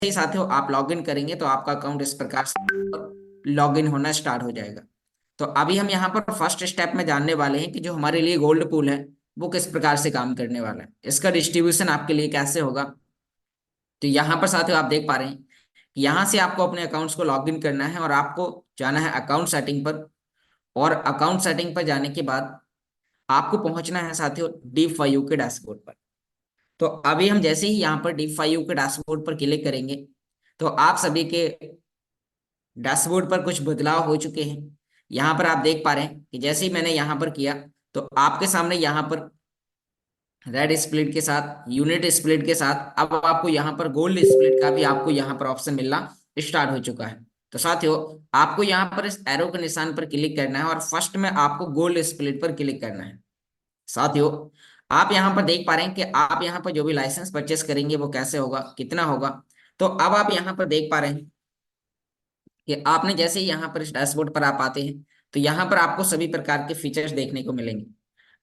ही साथियों आप लॉगिन करेंगे तो आपका अकाउंट इस प्रकार से लॉगिन होना स्टार्ट हो जाएगा। तो अभी हम यहाँ पर फर्स्ट स्टेप में जानने वाले हैं कि जो हमारे लिए गोल्ड पूल है वो किस प्रकार से काम करने वाला है, इसका डिस्ट्रीब्यूशन आपके लिए कैसे होगा। तो यहाँ पर साथियों आप देख पा रहे हैं कि यहाँ से आपको अपने अकाउंट्स को लॉगिन करना है और आपको जाना है अकाउंट सेटिंग पर। और अकाउंट सेटिंग पर जाने के बाद आपको पहुंचना है साथियों D5U के डैशबोर्ड पर। तो अभी हम जैसे ही यहाँ पर D5U के डैशबोर्ड पर क्लिक करेंगे तो आप सभी के डैशबोर्ड पर कुछ बदलाव हो चुके हैं। यहाँ पर आप देख पा रहे हैं कि जैसे ही मैंने यहाँ पर किया तो आपके सामने यहाँ पर रेड स्प्लिट के साथ यूनिट स्प्लिट के साथ अब आपको यहाँ पर गोल्ड स्प्लिट का भी आपको यहाँ पर ऑप्शन मिलना स्टार्ट हो चुका है। तो साथियों आपको यहाँ पर इस एरो के निशान पर क्लिक करना है और फर्स्ट में आपको गोल्ड स्प्लिट पर क्लिक करना है। साथियों आप यहाँ पर देख पा रहे हैं कि आप यहाँ पर जो भी लाइसेंस परचेस करेंगे वो कैसे होगा, कितना होगा। तो अब आप यहाँ पर देख पा रहे हैं कि आपने जैसे ही यहाँ पर इस डैशबोर्ड पर आप आते हैं तो यहाँ पर आपको सभी प्रकार के फीचर्स देखने को मिलेंगे।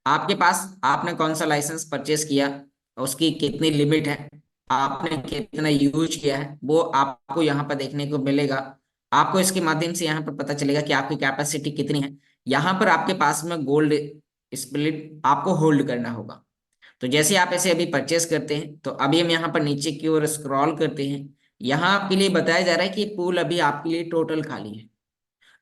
आपके पास आपने कौन सा लाइसेंस परचेस किया, उसकी कितनी लिमिट है, आपने कितना यूज किया है, वो आपको यहाँ पर देखने को मिलेगा। आपको इसके माध्यम से यहाँ पर पता चलेगा कि आपकी कैपेसिटी कितनी है। यहाँ पर आपके पास में गोल्ड स्प्लिट आपको होल्ड करना होगा। तो जैसे आप इसे अभी परचेस करते हैं तो अभी हम यहाँ पर नीचे की ओर स्क्रॉल करते हैं। यहाँ आपके लिए बताया जा रहा है कि पूल अभी आपके लिए टोटल खाली है।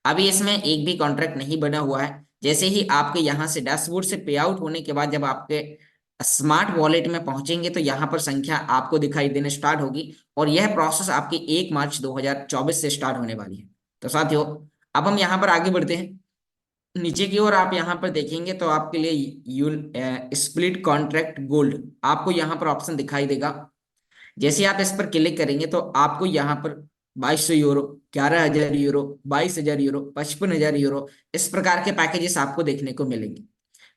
अभी इसमें एक भी कॉन्ट्रैक्ट नहीं बना हुआ है। जैसे ही आपके यहाँ से डैशबोर्ड से पे आउट होने के बाद जब आपके स्मार्ट वॉलेट में पहुंचेंगे तो यहाँ पर संख्या आपको दिखाई देने स्टार्ट होगी और यह प्रोसेस आपकी 1 मार्च 2024 से स्टार्ट होने वाली है। तो साथियों अब हम यहाँ पर आगे बढ़ते हैं। नीचे की ओर आप यहाँ पर देखेंगे तो आपके लिए स्प्लिट कॉन्ट्रैक्ट गोल्ड आपको यहाँ पर ऑप्शन दिखाई देगा। जैसे आप इस पर क्लिक करेंगे तो आपको यहाँ पर 2200 यूरो, 11,000 यूरो, 22,000 यूरो, 55,000 यूरो इस प्रकार के पैकेजेस आपको देखने को मिलेंगे।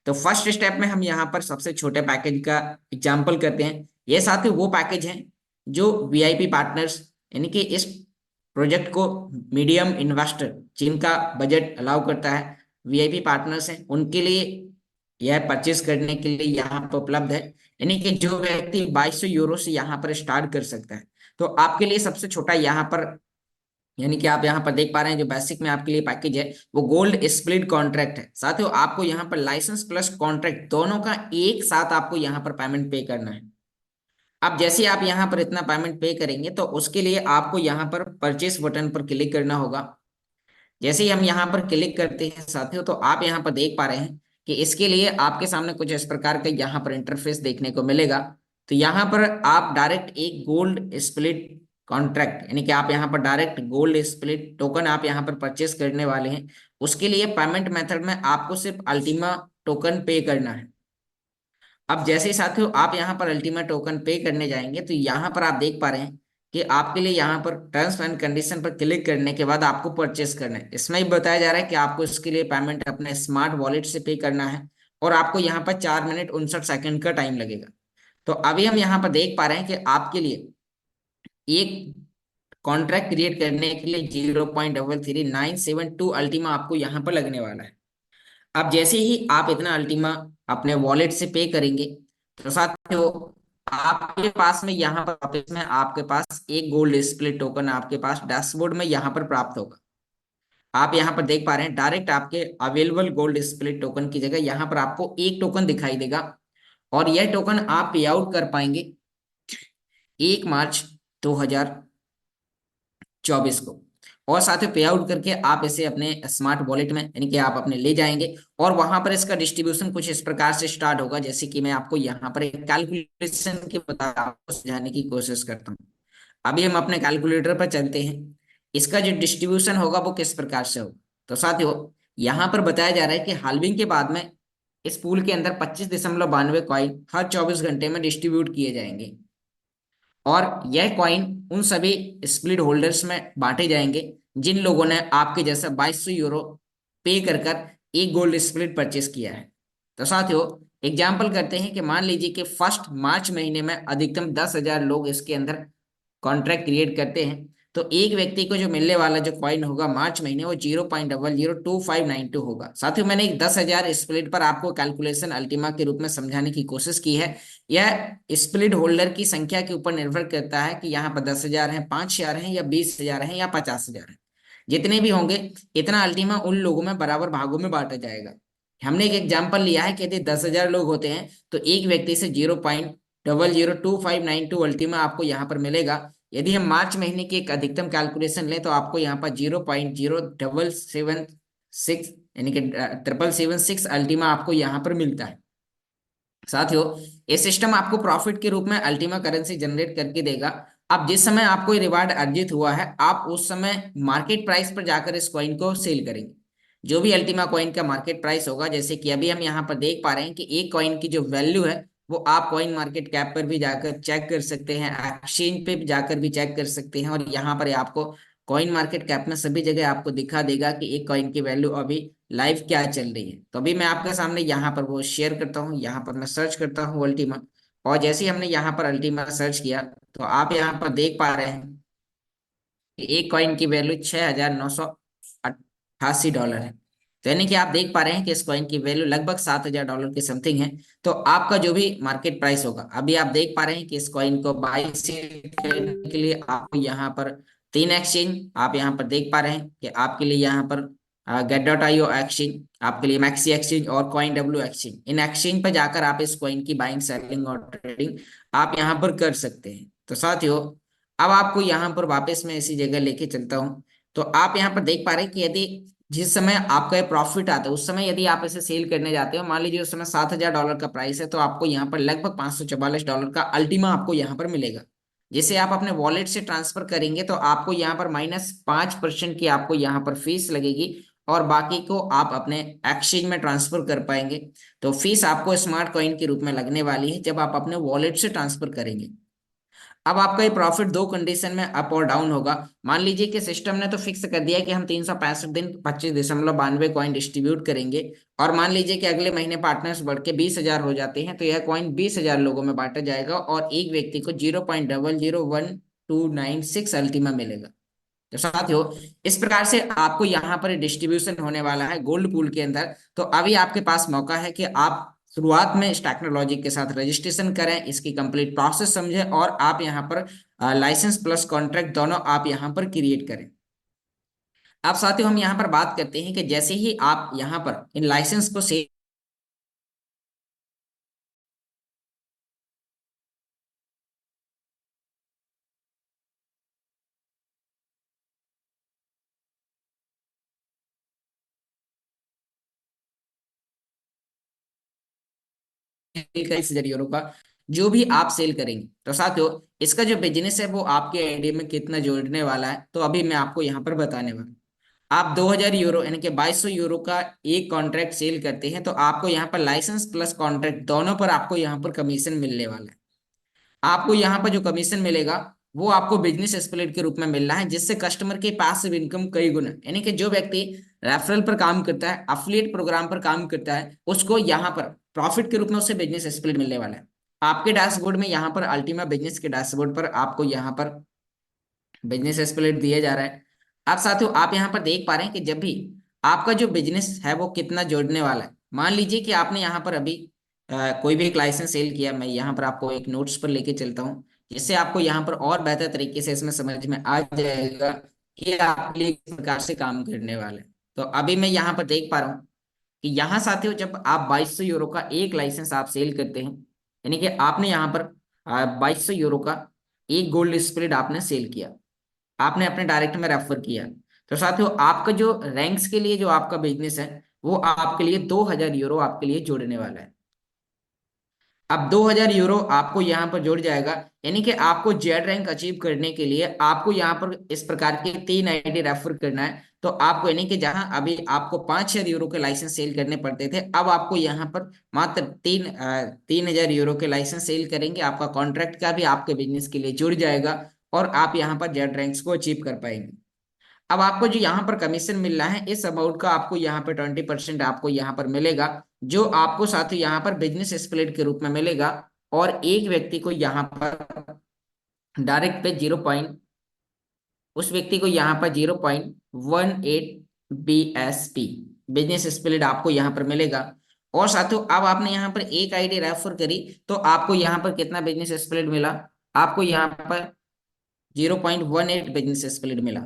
तो फर्स्ट स्टेप में हम यहाँ पर सबसे छोटे पैकेज का एग्जाम्पल करते हैं। ये साथ ही वो पैकेज हैं जो वीआईपी पार्टनर्स यानी कि इस प्रोजेक्ट को मीडियम इन्वेस्टर जिनका बजट अलाउ करता है, वीआईपी पार्टनर्स हैं उनके लिए यह परचेज करने के लिए यहाँ पर उपलब्ध है। यानी कि जो व्यक्ति 2200 यूरो से यहाँ पर स्टार्ट कर सकता है। तो आपके लिए सबसे छोटा यहाँ पर यानी कि आप यहाँ पर देख पा रहे हैं जो बेसिक में आपके लिए पैकेज है वो गोल्ड स्प्लिट कॉन्ट्रैक्ट है। साथियों आपको यहाँ पर लाइसेंस प्लस कॉन्ट्रैक्ट दोनों का एक साथ आपको यहाँ पर पेमेंट पे करना है। अब जैसे आप यहाँ पर इतना पेमेंट पे करेंगे तो उसके लिए आपको यहाँ पर परचेस बटन पर क्लिक करना होगा। जैसे ही हम यहाँ पर क्लिक करते हैं साथियों तो आप यहाँ पर देख पा रहे हैं कि इसके लिए आपके सामने कुछ इस प्रकार का यहाँ पर इंटरफेस देखने को मिलेगा। तो यहाँ पर आप डायरेक्ट एक गोल्ड स्प्लिट कॉन्ट्रैक्ट यानी कि आप यहाँ पर डायरेक्ट गोल्ड स्प्लिट टोकन आप यहाँ पर परचेस करने वाले हैं। उसके लिए पेमेंट मेथड में आपको सिर्फ अल्टीमा टोकन पे करना है। अब जैसे ही साथियों आप यहाँ पर अल्टीमेट टोकन पे करने जाएंगे तो यहाँ पर आप देख पा रहे हैं कि आपके लिए यहाँ पर टर्म्स एंड कंडीशन पर क्लिक करने के बाद आपको परचेस करना है। इसमें ही बताया जा रहा है कि आपको इसके लिए पेमेंट अपने स्मार्ट वॉलेट से पे करना है और आपको यहाँ पर 4 मिनट 59 सेकंड का टाइम लगेगा। तो अभी हम यहाँ पर देख पा रहे हैं कि आपके लिए एक कॉन्ट्रैक्ट क्रिएट करने के लिए 0.33972 अल्टीमा आपको यहाँ पर लगने वाला है। अब जैसे ही आप इतना अल्टीमा अपने वॉलेट से पे करेंगे तो साथियों आपके पास में यहाँ पर वापस में आपके पास एक गोल्ड स्प्लिट टोकन आपके पास डैशबोर्ड में यहाँ पर प्राप्त होगा। आप यहाँ पर देख पा रहे हैं डायरेक्ट आपके अवेलेबल गोल्ड स्प्लिट टोकन की जगह यहाँ पर आपको एक टोकन दिखाई देगा और यह टोकन आप पे आउट कर पाएंगे 1 मार्च 2024 को। और साथ ही पे आउट करके आप इसे अपने स्मार्ट वॉलेट में यानी कि आप अपने ले जाएंगे और वहां पर इसका डिस्ट्रीब्यूशन कुछ इस प्रकार से स्टार्ट होगा जैसे कि मैं आपको यहाँ पर एक कैलकुलेशन के बता आपको समझाने की कोशिश करता हूँ। अभी हम अपने कैलकुलेटर पर चलते हैं। इसका जो डिस्ट्रीब्यूशन होगा वो किस प्रकार से होगा। तो साथियों यहाँ पर बताया जा रहा है कि हाल्विंग के बाद में इस पूल के अंदर 25.92 कॉइन हर 24 घंटे में डिस्ट्रीब्यूट किए जाएंगे और यह कॉइन उन सभी स्प्लिट होल्डर्स में बांटे जाएंगे जिन लोगों ने आपके जैसा 2200 यूरो पे कर कर एक गोल्ड स्प्लिट परचेस किया है। तो साथियों एग्जाम्पल करते हैं कि मान लीजिए कि फर्स्ट मार्च महीने में अधिकतम 10,000 लोग इसके अंदर कॉन्ट्रैक्ट क्रिएट करते हैं। तो एक व्यक्ति को जो मिलने वाला जो कॉइन होगा मार्च महीने वो 0.002592 होगा। साथियों मैंने एक 10,000 स्प्लिट पर आपको कैलकुलेशन अल्टीमा के रूप में समझाने की कोशिश की है। यह स्प्लिट होल्डर की संख्या के ऊपर निर्भर करता है कि यहाँ पर 10,000 है, 5,000 है, या 20,000 है, या 50,000 है। जितने भी होंगे इतना अल्टीमा उन लोगों में बराबर भागों में बांटा जाएगा। हमने एक एग्जाम्पल लिया है कि यदि 10,000 लोग होते हैं तो एक व्यक्ति से 0.002592 अल्टीमा आपको यहाँ पर मिलेगा। यदि हम मार्च महीने की एक अधिकतम कैलकुलेशन लें तो आपको यहाँ पर 0.0776 यानी कि 776 अल्टीमा आपको यहाँ पर मिलता है। साथियों ये सिस्टम आपको प्रॉफिट के रूप में अल्टीमा करेंसी जनरेट करके देगा। अब जिस समय आपको ये रिवार्ड अर्जित हुआ है आप उस समय मार्केट प्राइस पर जाकर इस कॉइन को सेल करेंगे। जो भी अल्टीमा कॉइन का मार्केट प्राइस होगा, जैसे कि अभी हम यहाँ पर देख पा रहे हैं कि एक कॉइन की जो वैल्यू है वो आप कॉइन मार्केट कैप पर भी जाकर चेक कर सकते हैं, एक्सचेंज पे भी जाकर भी चेक कर सकते हैं, और यहाँ पर आपको कॉइन मार्केट कैप में सभी जगह आपको दिखा देगा कि एक कॉइन की वैल्यू अभी लाइव क्या चल रही है। तो अभी मैं आपके सामने यहाँ पर वो शेयर करता हूँ, यहाँ पर मैं सर्च करता हूँ अल्टीमा, और जैसे ही हमने यहाँ पर अल्टीमा सर्च किया तो आप यहाँ पर देख पा रहे हैं कि एक कॉइन की वैल्यू $6,988 है। तो यानी कि आप देख पा रहे हैं कि इस कॉइन की वैल्यू लगभग $7,000 के समथिंग है। तो आपका जो भी मार्केट प्राइस होगा, अभी आप देख पा रहे हैं कि इस कॉइन को बाई सेल करने के लिए आपको यहाँ पर तीन एक्सचेंज आप यहाँ पर देख पा रहे हैं कि आपके लिए यहाँ पर get.io एक्सचेंज, आपके लिए मैक्सी एक्सचेंज और coin W exchange, in exchange पर जाकर आप इस कॉइन की बाइंग सेलिंग और ट्रेडिंग आप यहाँ पर कर सकते हैं। तो साथियों अब आपको यहाँ पर वापस मैं इसी जगह लेके चलता हूँ। तो आप यहाँ पर देख पा रहे हैं कि यदि जिस समय आपका ये प्रॉफिट आता है उस समय यदि आप इसे सेल करने जाते हो, मान लीजिए उस समय $7,000 का प्राइस है, तो आपको यहाँ पर लगभग $544 का अल्टीमा आपको यहाँ पर मिलेगा, जिसे आप अपने वॉलेट से ट्रांसफर करेंगे तो आपको यहाँ पर -5% की आपको यहाँ पर फीस लगेगी, और बाकी को आप अपने एक्सचेंज में ट्रांसफर कर पाएंगे। तो फीस आपको स्मार्ट कॉइन के रूप में लगने वाली है जब आप अपने वॉलेट से ट्रांसफर करेंगे। अब आपका ये प्रॉफिट दो कंडीशन में अप और डाउन होगा। मान लीजिए कि सिस्टम ने तो फिक्स कर दिया कि हम 365 दिन 25.92 कॉइन डिस्ट्रीब्यूट करेंगे, और मान लीजिए कि अगले महीने पार्टनर्स बढ़ के 20,000 हो जाते हैं तो यह कॉइन 20,000 लोगों में बांटा जाएगा और एक व्यक्ति को 0.001296 अल्टीमा मिलेगा। तो साथियों इस प्रकार से आपको यहाँ पर डिस्ट्रीब्यूशन होने वाला है गोल्ड पूल के अंदर। तो अभी आपके पास मौका है कि आप शुरुआत में इस टेक्नोलॉजी के साथ रजिस्ट्रेशन करें, इसकी कंप्लीट प्रोसेस समझें, और आप यहाँ पर लाइसेंस प्लस कॉन्ट्रैक्ट दोनों आप यहाँ पर क्रिएट करें। अब साथियों हम यहाँ पर बात करते हैं कि जैसे ही आप यहाँ पर इन लाइसेंस को सेल का 20,000 यूरो का जो भी आप सेल करेंगे, तो साथियों इसका जो बिजनेस है वो आपके आइडिया में कितना जोड़ने वाला है तो अभी मैं आपको यहाँ पर बताने वाला हूँ। आप 2,000 यूरो यानी कि 2,200 यूरो का एक कॉन्ट्रैक्ट सेल करते हैं तो आपको यहाँ पर लाइसेंस प्लस कॉन्ट्रैक्ट दोनों पर आपको यहाँ पर कमीशन मिलने वाला है। आपको यहाँ पर जो कमीशन मिलेगा वो आपको बिजनेस स्प्लिट के रूप में मिल रहा है, जिससे कस्टमर के पास इनकम कई गुना, यानी कि जो व्यक्ति रेफरल पर काम करता है, अफिलिएट प्रोग्राम पर काम करता है, उसको यहाँ पर प्रॉफिट के रूप में उससे बिजनेस स्प्लिट मिलने वाला है। आपके डैशबोर्ड में यहाँ पर अल्टीमा बिजनेस के डैशबोर्ड पर आपको यहाँ पर बिजनेस स्प्लिट दिया जा रहा है। आप साथियों आप यहाँ पर देख पा रहे हैं कि जब भी आपका जो बिजनेस है वो कितना जोड़ने वाला है। मान लीजिए कि आपने यहाँ पर अभी कोई भी एक लाइसेंस सेल किया, मैं यहाँ पर आपको एक नोट्स पर लेके चलता हूँ जिससे आपको यहाँ पर और बेहतर तरीके से इसमें समझ में आ जाएगा कि आपके लिए किस प्रकार से काम करने वाले हैं। तो अभी मैं यहाँ पर देख पा रहा हूँ कि यहाँ साथियों जब आप 2,200 यूरो का एक लाइसेंस आप सेल करते हैं, यानी कि आपने यहाँ पर 2,200 यूरो का एक गोल्ड स्प्रेड आपने सेल किया, आपने अपने डायरेक्ट में रेफर किया, तो साथियों आपका जो रैंक्स के लिए जो आपका बिजनेस है वो आपके लिए 2,000 यूरो आपके लिए जोड़ने वाला है। अब 2,000 यूरो आपको यहाँ पर जुड़ जाएगा, यानी कि आपको जेड रैंक अचीव करने के लिए आपको यहाँ पर इस प्रकार के 3 आईडी रेफर करना है। तो आपको यानी कि जहां अभी आपको 5,000 यूरो के लाइसेंस सेल करने पड़ते थे, अब आपको यहाँ पर मात्र 3,000 यूरो के लाइसेंस सेल करेंगे, आपका कॉन्ट्रैक्ट का भी आपके बिजनेस के लिए जुड़ जाएगा और आप यहाँ पर जेड रैंक्स को अचीव कर पाएंगे। अब आपको जो यहाँ पर कमीशन मिल रहा है इस अमाउंट का आपको यहाँ पर 20% आपको यहाँ पर मिलेगा, जो आपको साथ ही यहाँ पर बिजनेस स्प्लिट के रूप में मिलेगा, और एक व्यक्ति को यहाँ पर डायरेक्ट पे उस व्यक्ति को यहाँ पर 0.18 BSP बिजनेस स्प्लिट आपको यहाँ पर मिलेगा। और साथियों अब आपने यहाँ पर एक आईडी रेफर करी तो आपको यहाँ पर कितना बिजनेस स्प्लिट मिला? आपको यहाँ पर 0.18 बिजनेस स्प्लिट मिला।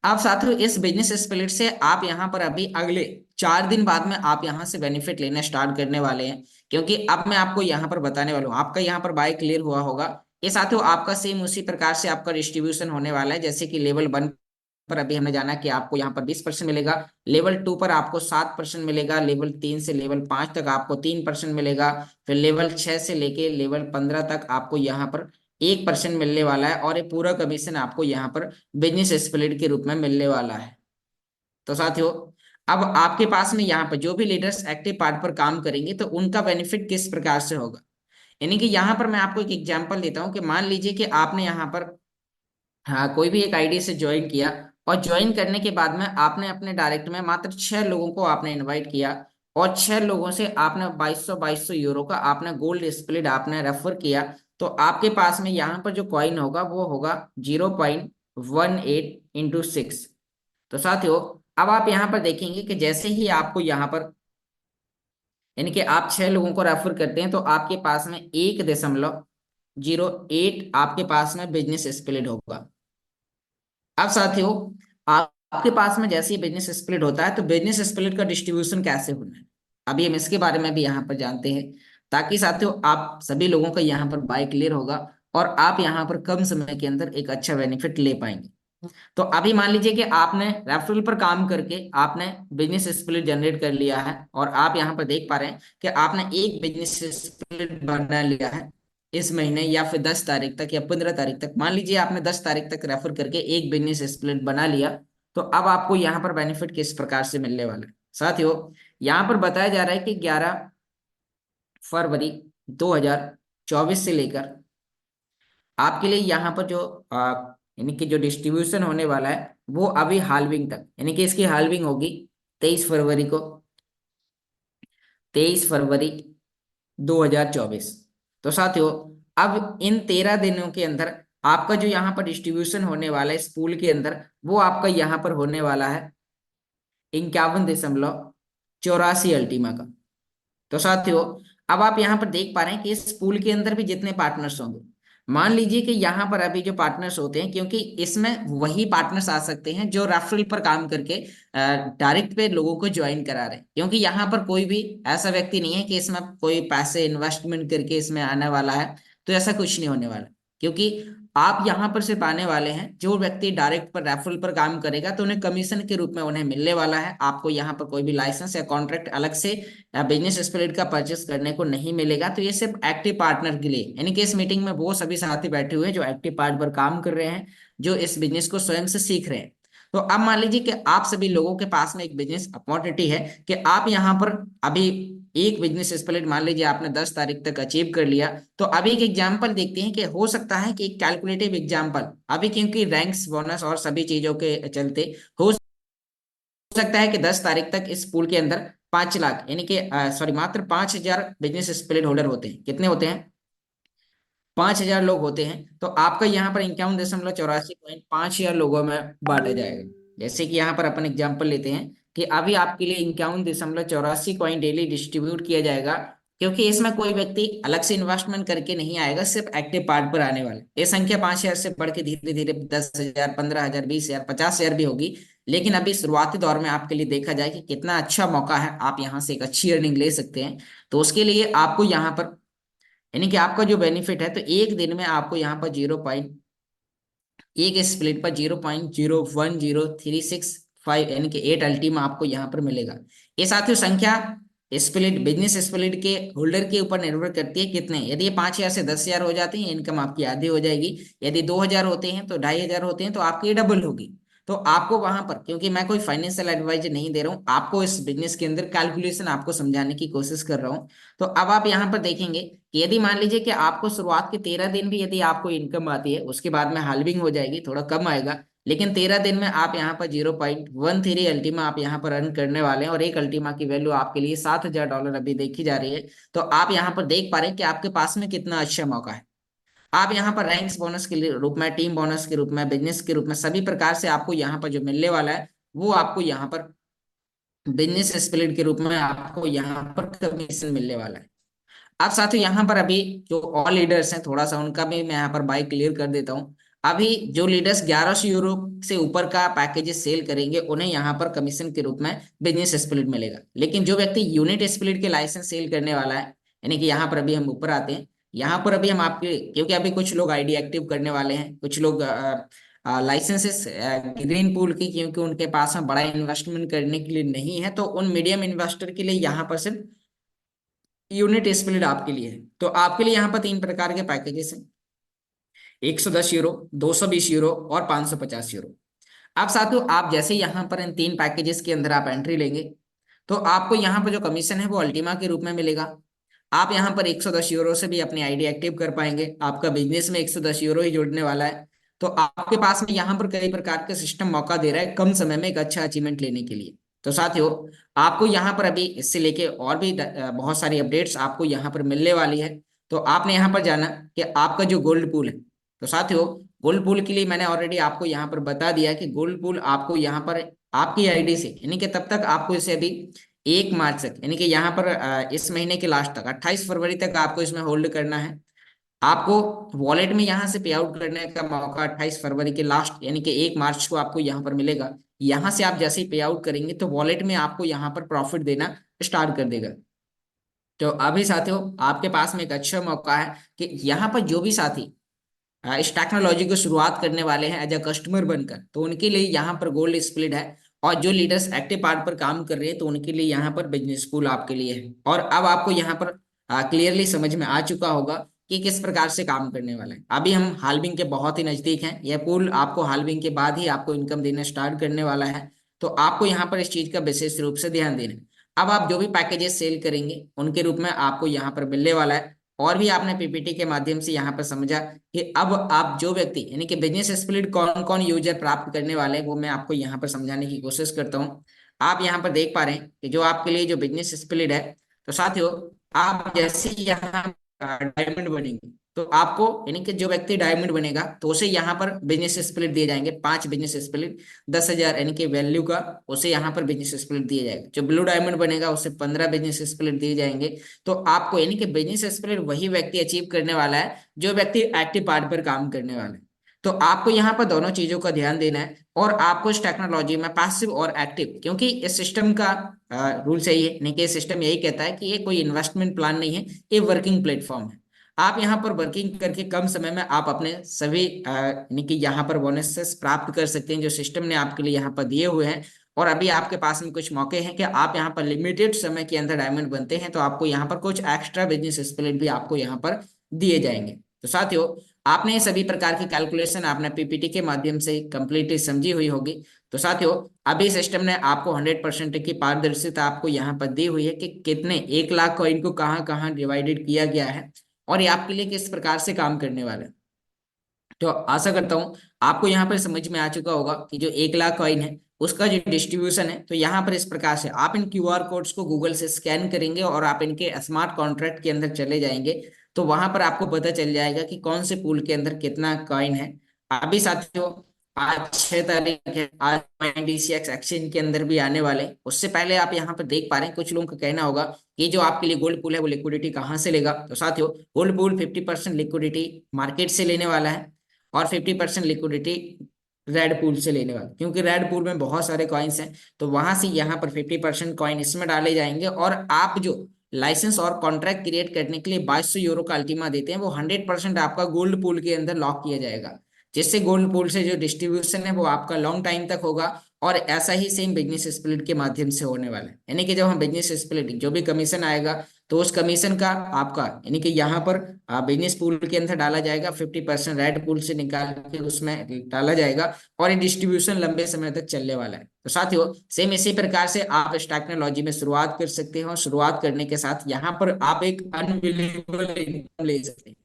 अब साथियों इस बिजनेस स्प्लिट से आप यहाँ पर अभी अगले 4 दिन बाद में आप यहाँ से बेनिफिट लेना स्टार्ट करने वाले हैं, क्योंकि अब मैं आपको यहाँ पर बताने वाला हूँ। आपका यहाँ पर बाय क्लियर हुआ होगा। ये साथियों आपका सेम उसी प्रकार से आपका डिस्ट्रीब्यूशन होने वाला है, जैसे कि लेवल 1 पर अभी हमने जाना कि आपको यहाँ पर 20% मिलेगा, लेवल 2 पर आपको 7% मिलेगा, लेवल 3 से लेवल 5 तक आपको 3% मिलेगा, फिर लेवल 6 से लेके लेवल 15 तक आपको यहाँ पर 1% मिलने वाला है, और ये पूरा कमीशन आपको यहाँ पर बिजनेस स्प्लिट के रूप में मिलने वाला है। तो साथियों अब आपके पास में यहाँ पर जो भी लीडर्स एक्टिव पार्ट पर काम करेंगे तो उनका बेनिफिट किस प्रकार से होगा, यानी कि यहाँ पर मैं आपको एक एग्जांपल देता हूँ कि मान लीजिए कि आपने यहाँ पर हाँ कोई भी एक आईडी से ज्वाइन किया, और ज्वाइन करने के बाद में आपने अपने डायरेक्ट में मात्र 6 लोगों को आपने इनवाइट किया, और 6 लोगों से आपने 2200 यूरो का आपने गोल्ड स्प्लिट आपने रेफर किया, तो आपके पास में यहाँ पर जो कॉइन होगा वो होगा 0.18 × 6। तो साथियों अब आप यहाँ पर देखेंगे कि जैसे ही आपको यहाँ पर यानी कि आप 6 लोगों को रेफर करते हैं तो आपके पास में 1.08 आपके पास में बिजनेस स्प्लिट होगा। अब साथियों आपके पास में जैसे ही बिजनेस स्प्लिट होता है तो बिजनेस स्प्लिट का डिस्ट्रीब्यूशन कैसे होना है, अभी हम इसके बारे में भी यहाँ पर जानते हैं, ताकि साथियों आप सभी लोगों का यहाँ पर बाय क्लियर होगा और आप यहाँ पर कम समय के अंदर एक अच्छा बेनिफिट ले पाएंगे। तो अभी मान लीजिए कि आपने रेफरल पर काम करके आपने बिजनेस स्प्लिट जनरेट कर लिया है, और आप यहाँ पर देख पा रहे हैं कि आपने एक बिजनेस स्प्लिट बना लिया है इस महीने, या फिर 10 तारीख तक या 15 तारीख तक। मान लीजिए आपने 10 तारीख तक रेफर करके एक बिजनेस स्प्लिट बना लिया, तो अब आपको यहाँ पर बेनिफिट किस प्रकार से मिलने वाला है? साथियों यहाँ पर बताया जा रहा है कि 11 फरवरी 2024 से लेकर आपके लिए यहाँ पर जो यानी कि जो डिस्ट्रीब्यूशन होने वाला है वो अभी हाल्विंग तक, यानी कि इसकी हाल्विंग होगी 23 फरवरी को, 23 फरवरी 2024। तो साथियों अब इन 13 दिनों के अंदर आपका जो यहाँ पर डिस्ट्रीब्यूशन होने वाला है इस पूल के अंदर, वो आपका यहाँ पर होने वाला है 51.84 अल्टीमा का। तो साथियों अब आप यहाँ पर देख पा रहे हैं कि इस पूल के अंदर भी जितने पार्टनर्स होंगे, मान लीजिए कि यहाँ पर अभी जो पार्टनर्स होते हैं, क्योंकि इसमें वही पार्टनर्स आ सकते हैं जो रेफरल पर काम करके डायरेक्ट पे लोगों को ज्वाइन करा रहे हैं, क्योंकि यहाँ पर कोई भी ऐसा व्यक्ति नहीं है कि इसमें कोई पैसे इन्वेस्टमेंट करके इसमें आने वाला है। तो ऐसा कुछ नहीं होने वाला, क्योंकि आप यहाँ पर सिर्फ आने वाले हैं जो व्यक्ति डायरेक्ट पर रेफरल पर काम करेगा तो उन्हें कमीशन के रूप में उन्हें मिलने वाला है। आपको यहाँ पर कोई भी लाइसेंस या कॉन्ट्रैक्ट अलग से बिजनेस स्पिरिट का परचेस करने को नहीं मिलेगा। तो ये सिर्फ एक्टिव पार्टनर के लिए, यानी कि इस मीटिंग में वो सभी साथी बैठे हुए हैं जो एक्टिव पार्ट पर काम कर रहे हैं, जो इस बिजनेस को स्वयं से सीख रहे हैं। तो अब मान लीजिए कि आप सभी लोगों के पास में एक बिजनेस अपॉर्चुनिटी है कि आप यहाँ पर अभी एक बिजनेस स्प्लिट मान लीजिए आपने 10 तारीख तक अचीव कर लिया। तो अभी एक एग्जाम्पल देखते हैं कि हो सकता है कि एक कैलकुलेटिव एग्जाम्पल अभी, क्योंकि रैंक्स बोनस और सभी चीजों के चलते हो सकता है कि 10 तारीख तक इस पूल के अंदर 5 लाख, यानी कि सॉरी मात्र 5,000 बिजनेस स्प्लिट होल्डर होते हैं। कितने होते हैं? 5,000 लोग होते हैं। तो आपका यहाँ पर 51.84 पॉइंट 5,000 लोगों में बांटा जाएगा। जैसे कि यहाँ पर अपन एग्जाम्पल लेते हैं कि अभी आपके लिए 51.84 कॉइन डेली डिस्ट्रीब्यूट किया जाएगा, क्योंकि इसमें कोई व्यक्ति अलग से इन्वेस्टमेंट करके नहीं आएगा, सिर्फ एक्टिव पार्ट पर आने वाले। ये संख्या 5,000 से बढ़ के धीरे धीरे 10,000, 15,000, 20,000, 50,000 भी होगी। लेकिन अभी शुरुआती दौर में आपके लिए देखा जाए कि कितना अच्छा मौका है, आप यहाँ से एक अच्छी अर्निंग ले सकते हैं। तो उसके लिए आपको यहाँ पर यानी कि आपका जो बेनिफिट है, तो एक दिन में आपको यहाँ पर एक स्प्लिट पर 0.010365 यानी कि 8 अल्टीमा आपको यहाँ पर मिलेगा। ये साथियों संख्या स्प्लिट बिजनेस स्प्लिट के होल्डर के ऊपर निर्भर करती है कितने। यदि ये 5,000 से 10,000 हो जाते हैं, इनकम आपकी आधी हो जाएगी। यदि 2,000 होते हैं तो 2,500 होते हैं तो आपकी डबल होगी। तो आपको वहां पर, क्योंकि मैं कोई फाइनेंशियल एडवाइजर नहीं दे रहा हूँ आपको, इस बिजनेस के अंदर कैलकुलेशन आपको समझाने की कोशिश कर रहा हूँ। तो अब आप यहाँ पर देखेंगे कि यदि मान लीजिए कि आपको शुरुआत के 13 दिन भी यदि आपको इनकम आती है, उसके बाद में हाल्विंग हो जाएगी, थोड़ा कम आएगा, लेकिन 13 दिन में आप यहाँ पर 0.13 अल्टीमा आप यहाँ पर अर्न करने वाले हैं, और एक अल्टीमा की वैल्यू आपके लिए $7,000 अभी देखी जा रही है। तो आप यहाँ पर देख पा रहे हैं कि आपके पास में कितना अच्छा मौका है। आप यहाँ पर रैंक्स बोनस के रूप में, टीम बोनस के रूप में, बिजनेस के रूप में, सभी प्रकार से आपको यहाँ पर जो मिलने वाला है वो आपको यहाँ पर बिजनेस स्प्लिट के रूप में आपको यहाँ पर कमीशन मिलने वाला है। अब साथियों यहाँ पर अभी जो ऑल लीडर्स हैं, थोड़ा सा उनका भी मैं यहाँ पर बाय क्लियर कर देता हूँ। अभी जो लीडर्स 1100 यूरो से ऊपर का पैकेजेस सेल करेंगे उन्हें यहाँ पर कमीशन के रूप में बिजनेस स्प्लिट मिलेगा। लेकिन जो व्यक्ति यूनिट स्प्लिट के लाइसेंस सेल करने वाला है, यानी कि यहाँ पर अभी हम ऊपर आते हैं, यहाँ पर अभी हम आपके, क्योंकि अभी कुछ लोग आईडी एक्टिव करने वाले हैं, कुछ लोग लाइसेंसेस ग्रीन पूल की, क्योंकि उनके पास में बड़ा इन्वेस्टमेंट करने के लिए नहीं है, तो उन मीडियम इन्वेस्टर के लिए यहाँ पर सिर्फ यूनिट स्प्लिट आपके लिए है। तो आपके लिए यहाँ पर तीन प्रकार के पैकेजेस हैं, 110 यूरो, 220 यूरो और 550 यूरो। अब साथियों आप जैसे यहाँ पर इन तीन पैकेजेस के अंदर आप एंट्री लेंगे तो आपको यहाँ पर जो कमीशन है वो अल्टीमा के रूप में मिलेगा। आप यहाँ पर 110 यूरो से भी अपनी आईडी एक्टिव कर पाएंगे, आपका बिजनेस में 110 यूरो ही जुड़ने वाला है। तो आपके पास में यहाँ पर कई प्रकार के सिस्टम मौका दे रहा है कम समय में एक अच्छा अचीवमेंट लेने के लिए। तो साथियों आपको यहाँ पर अभी इससे लेके और भी बहुत सारी अपडेट्स आपको यहाँ पर मिलने वाली है। तो आपने यहाँ पर जाना कि आपका जो गोल्ड पूल है, तो साथियों गोल्ड पूल के लिए मैंने ऑलरेडी आपको यहाँ पर बता दिया कि गोल्ड पूल आपको यहाँ पर आपकी आईडी से, यानी कि तब तक आपको इसे अभी 1 मार्च तक, यानी कि यहाँ पर इस महीने के लास्ट तक 28 फरवरी तक आपको इसमें होल्ड करना है। आपको वॉलेट में यहाँ से पे आउट करने का मौका 28 फरवरी के लास्ट, यानी कि 1 मार्च को आपको यहाँ पर मिलेगा। यहाँ से आप जैसे ही पे आउट करेंगे तो वॉलेट में आपको यहाँ पर प्रॉफिट देना स्टार्ट कर देगा। तो अभी साथियों आपके पास में एक अच्छा मौका है कि यहाँ पर जो भी साथी इस टेक्नोलॉजी को शुरुआत करने वाले हैं एज अ कस्टमर बनकर, तो उनके लिए यहाँ पर गोल्ड स्प्लिट है। और जो लीडर्स एक्टिव पार्ट पर काम कर रहे हैं तो उनके लिए यहाँ पर बिजनेस पूल आपके लिए है। और अब आपको यहाँ पर क्लियरली समझ में आ चुका होगा कि किस प्रकार से काम करने वाला है। अभी हम हाल्विंग के बहुत ही नजदीक हैं, यह पूल आपको हाल्विंग के बाद ही आपको इनकम देना स्टार्ट करने वाला है। तो आपको यहाँ पर इस चीज का विशेष रूप से ध्यान देना है। अब आप जो भी पैकेजेस सेल करेंगे उनके रूप में आपको यहाँ पर मिलने वाला है। और भी आपने पीपीटी के माध्यम से यहाँ पर समझा कि अब आप जो व्यक्ति, यानी कि बिजनेस स्प्लिट कौन कौन यूजर प्राप्त करने वाले हैं वो मैं आपको यहाँ पर समझाने की कोशिश करता हूँ। आप यहाँ पर देख पा रहे हैं कि जो आपके लिए जो बिजनेस स्प्लिट है, तो साथियों आप जैसे ही यहाँ डायमंड बनेंगे तो आपको, यानी कि जो व्यक्ति डायमंड बनेगा तो उसे यहाँ पर बिजनेस स्प्लिट दिए जाएंगे, 5 बिजनेस स्प्लिट, 10,000 यानी कि वैल्यू का उसे यहाँ पर बिजनेस स्प्लिट दिए जाएगा। जो ब्लू डायमंड बनेगा उसे 15 बिजनेस स्प्लिट दिए जाएंगे। तो आपको, यानी कि बिजनेस स्प्लिट वही व्यक्ति अचीव करने वाला है जो व्यक्ति एक्टिव पार्ट पर काम करने वाला है। तो आपको यहाँ पर दोनों चीजों का ध्यान देना है और आपको इस टेक्नोलॉजी में पैसिव और एक्टिव, क्योंकि इस सिस्टम का रूल सही है, नहीं कि सिस्टम यही कहता है कि ये कोई इन्वेस्टमेंट प्लान नहीं है, ये वर्किंग प्लेटफॉर्म है। आप यहाँ पर वर्किंग करके कम समय में आप अपने सभी यानी कि यहाँ पर बोनसेस प्राप्त कर सकते हैं जो सिस्टम ने आपके लिए यहाँ पर दिए हुए हैं। और अभी आपके पास में कुछ मौके हैं कि आप यहाँ पर लिमिटेड समय के अंदर डायमंड बनते हैं तो आपको यहाँ पर कुछ एक्स्ट्रा बिजनेस स्प्लिट भी आपको यहाँ पर दिए जाएंगे। तो साथियों आपने ये सभी प्रकार की कैलकुलेशन आपने पीपीटी के माध्यम से कंप्लीटली समझी हुई होगी। तो साथियों अभी सिस्टम ने आपको 100% की पारदर्शिता आपको यहाँ पर दी हुई है कि कितने 1 लाख कॉइन को कहाँ कहाँ डिवाइडेड किया गया है और ये आपके लिए किस प्रकार से काम करने वाला है। तो आशा करता हूँ आपको यहाँ पर समझ में आ चुका होगा कि जो 1 लाख कॉइन है उसका जो डिस्ट्रीब्यूशन है, तो यहाँ पर इस प्रकार से आप इन क्यूआर कोड्स को गूगल से स्कैन करेंगे और आप इनके स्मार्ट कॉन्ट्रैक्ट के अंदर चले जाएंगे तो वहां पर आपको पता चल जाएगा कि कौन से पूल के अंदर कितना कॉइन है। अभी साथियों आज 6 तारीख है, आज डीसीएक्स एक्सचेंज के अंदर भी आने वाले, उससे पहले आप यहाँ पर देख पा रहे हैं कुछ लोगों का कहना होगा कि जो आपके लिए गोल्ड पूल है वो लिक्विडिटी कहाँ से लेगा। तो साथियों गोल्ड पूल 50% लिक्विडिटी मार्केट से लेने वाला है और 50% लिक्विडिटी रेड पूल से लेने वाला, क्योंकि रेड पूल में बहुत सारे कॉइन्स हैं तो वहां से यहाँ पर 50% कॉइन इसमें डाले जाएंगे। और आप जो लाइसेंस और कॉन्ट्रैक्ट क्रिएट करने के लिए 2200 यूरो का अल्टीमा देते हैं वो 100% आपका गोल्ड पूल के अंदर लॉक किया जाएगा, जिससे गोल्ड पूल से जो डिस्ट्रीब्यूशन है वो आपका लॉन्ग टाइम तक होगा। और ऐसा ही सेम बिजनेस स्प्लिट के माध्यम से होने वाला है, यानी कि जब हम बिजनेस स्प्लिट जो भी कमीशन आएगा तो उस कमीशन का आपका, यानी कि यहाँ पर बिजनेस पूल के अंदर डाला जाएगा, 50% रेड पूल से निकाल के उसमें डाला जाएगा और ये डिस्ट्रीब्यूशन लंबे समय तक चलने वाला है। तो साथियों सेम इसी प्रकार से आप इस टेक्नोलॉजी में शुरुआत कर सकते हैं और शुरुआत करने के साथ यहाँ पर आप एक अनबिलीवेबल इनकम ले सकते हैं।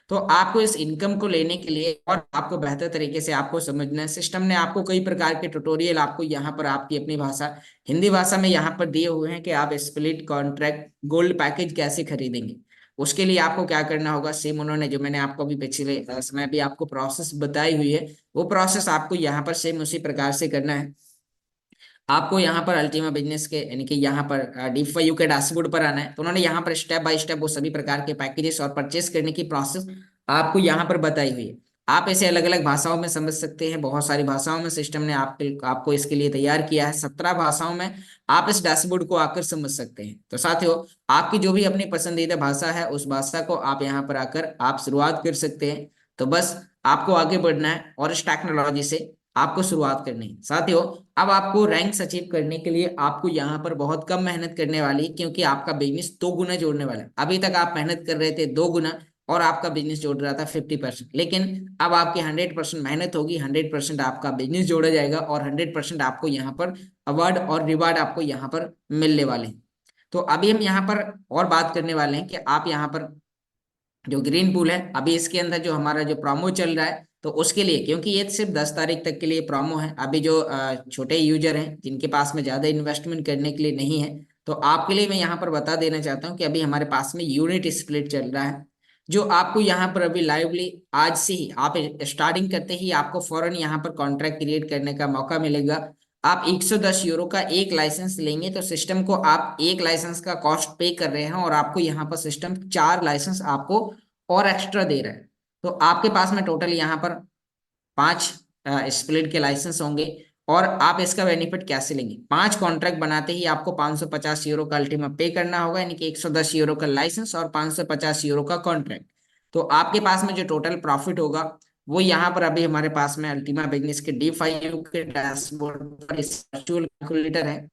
तो आपको इस इनकम को लेने के लिए और आपको बेहतर तरीके से आपको समझना है, सिस्टम ने आपको कई प्रकार के ट्यूटोरियल आपको यहाँ पर आपकी अपनी भाषा हिंदी भाषा में यहाँ पर दिए हुए हैं कि आप स्प्लिट कॉन्ट्रैक्ट गोल्ड पैकेज कैसे खरीदेंगे। उसके लिए आपको क्या करना होगा, सेम उन्होंने जो मैंने आपको अभी पिछले समय भी आपको प्रोसेस बताई हुई है, वो प्रोसेस आपको यहाँ पर सेम उसी प्रकार से करना है। आपको यहाँ पर अल्टीमा बिजनेस के यानी कि यहाँ पर D5U के डैशबोर्ड पर आना है। तो उन्होंने यहाँ पर स्टेप बाय स्टेप वो सभी प्रकार के पैकेजेस और परचेस करने की प्रोसेस आपको यहाँ पर बताई हुई है। आप इसे अलग अलग भाषाओं में समझ सकते हैं, बहुत सारी भाषाओं में सिस्टम ने आपको इसके लिए तैयार किया है। 17 भाषाओं में आप इस डैशबोर्ड को आकर समझ सकते हैं। तो साथियों, आपकी जो भी अपनी पसंदीदा भाषा है उस भाषा को आप यहाँ पर आकर आप शुरुआत कर सकते हैं। तो बस आपको आगे बढ़ना है और इस टेक्नोलॉजी से आपको शुरुआत करनी है। साथियों, अब आपको रैंक्स अचीव करने के लिए आपको यहाँ पर बहुत कम मेहनत करने वाली है, क्योंकि आपका बिजनेस 2 गुना जोड़ने वाला है। अभी तक आप मेहनत कर रहे थे 2 गुना और आपका बिजनेस जोड़ रहा था 50%, लेकिन अब आपकी 100% मेहनत होगी, 100% आपका बिजनेस जोड़ा जाएगा और 100% आपको यहाँ पर अवार्ड और रिवार्ड आपको यहाँ पर मिलने वाले हैं। तो अभी हम यहाँ पर और बात करने वाले हैं कि आप यहाँ पर जो ग्रीन पूल है, अभी इसके अंदर जो हमारा जो प्रोमो चल रहा है, तो उसके लिए, क्योंकि ये सिर्फ 10 तारीख तक के लिए प्रोमो है, अभी जो छोटे यूजर हैं जिनके पास में ज्यादा इन्वेस्टमेंट करने के लिए नहीं है, तो आपके लिए मैं यहाँ पर बता देना चाहता हूँ कि अभी हमारे पास में यूनिट स्प्लिट चल रहा है, जो आपको यहाँ पर अभी लाइवली आज से ही आप स्टार्टिंग करते ही आपको फौरन यहाँ पर कॉन्ट्रैक्ट क्रिएट करने का मौका मिलेगा। आप 110 यूरो का एक लाइसेंस लेंगे तो सिस्टम को आप एक लाइसेंस का कॉस्ट पे कर रहे हैं और आपको यहाँ पर सिस्टम 4 लाइसेंस आपको और एक्स्ट्रा दे रहा है। तो आपके पास में टोटल यहाँ पर 5 स्प्लिट के लाइसेंस होंगे। और आप इसका बेनिफिट कैसे लेंगे, 5 कॉन्ट्रैक्ट बनाते ही आपको 550 यूरो का अल्टीमा पे करना होगा, यानी कि 110 यूरो का लाइसेंस और 550 यूरो का कॉन्ट्रैक्ट। तो आपके पास में जो टोटल प्रॉफिट होगा वो यहाँ पर अभी हमारे पास में अल्टीमा बिजनेस के D5U के डैशबोर्ड पर वर्चुअल कैलकुलेटर है।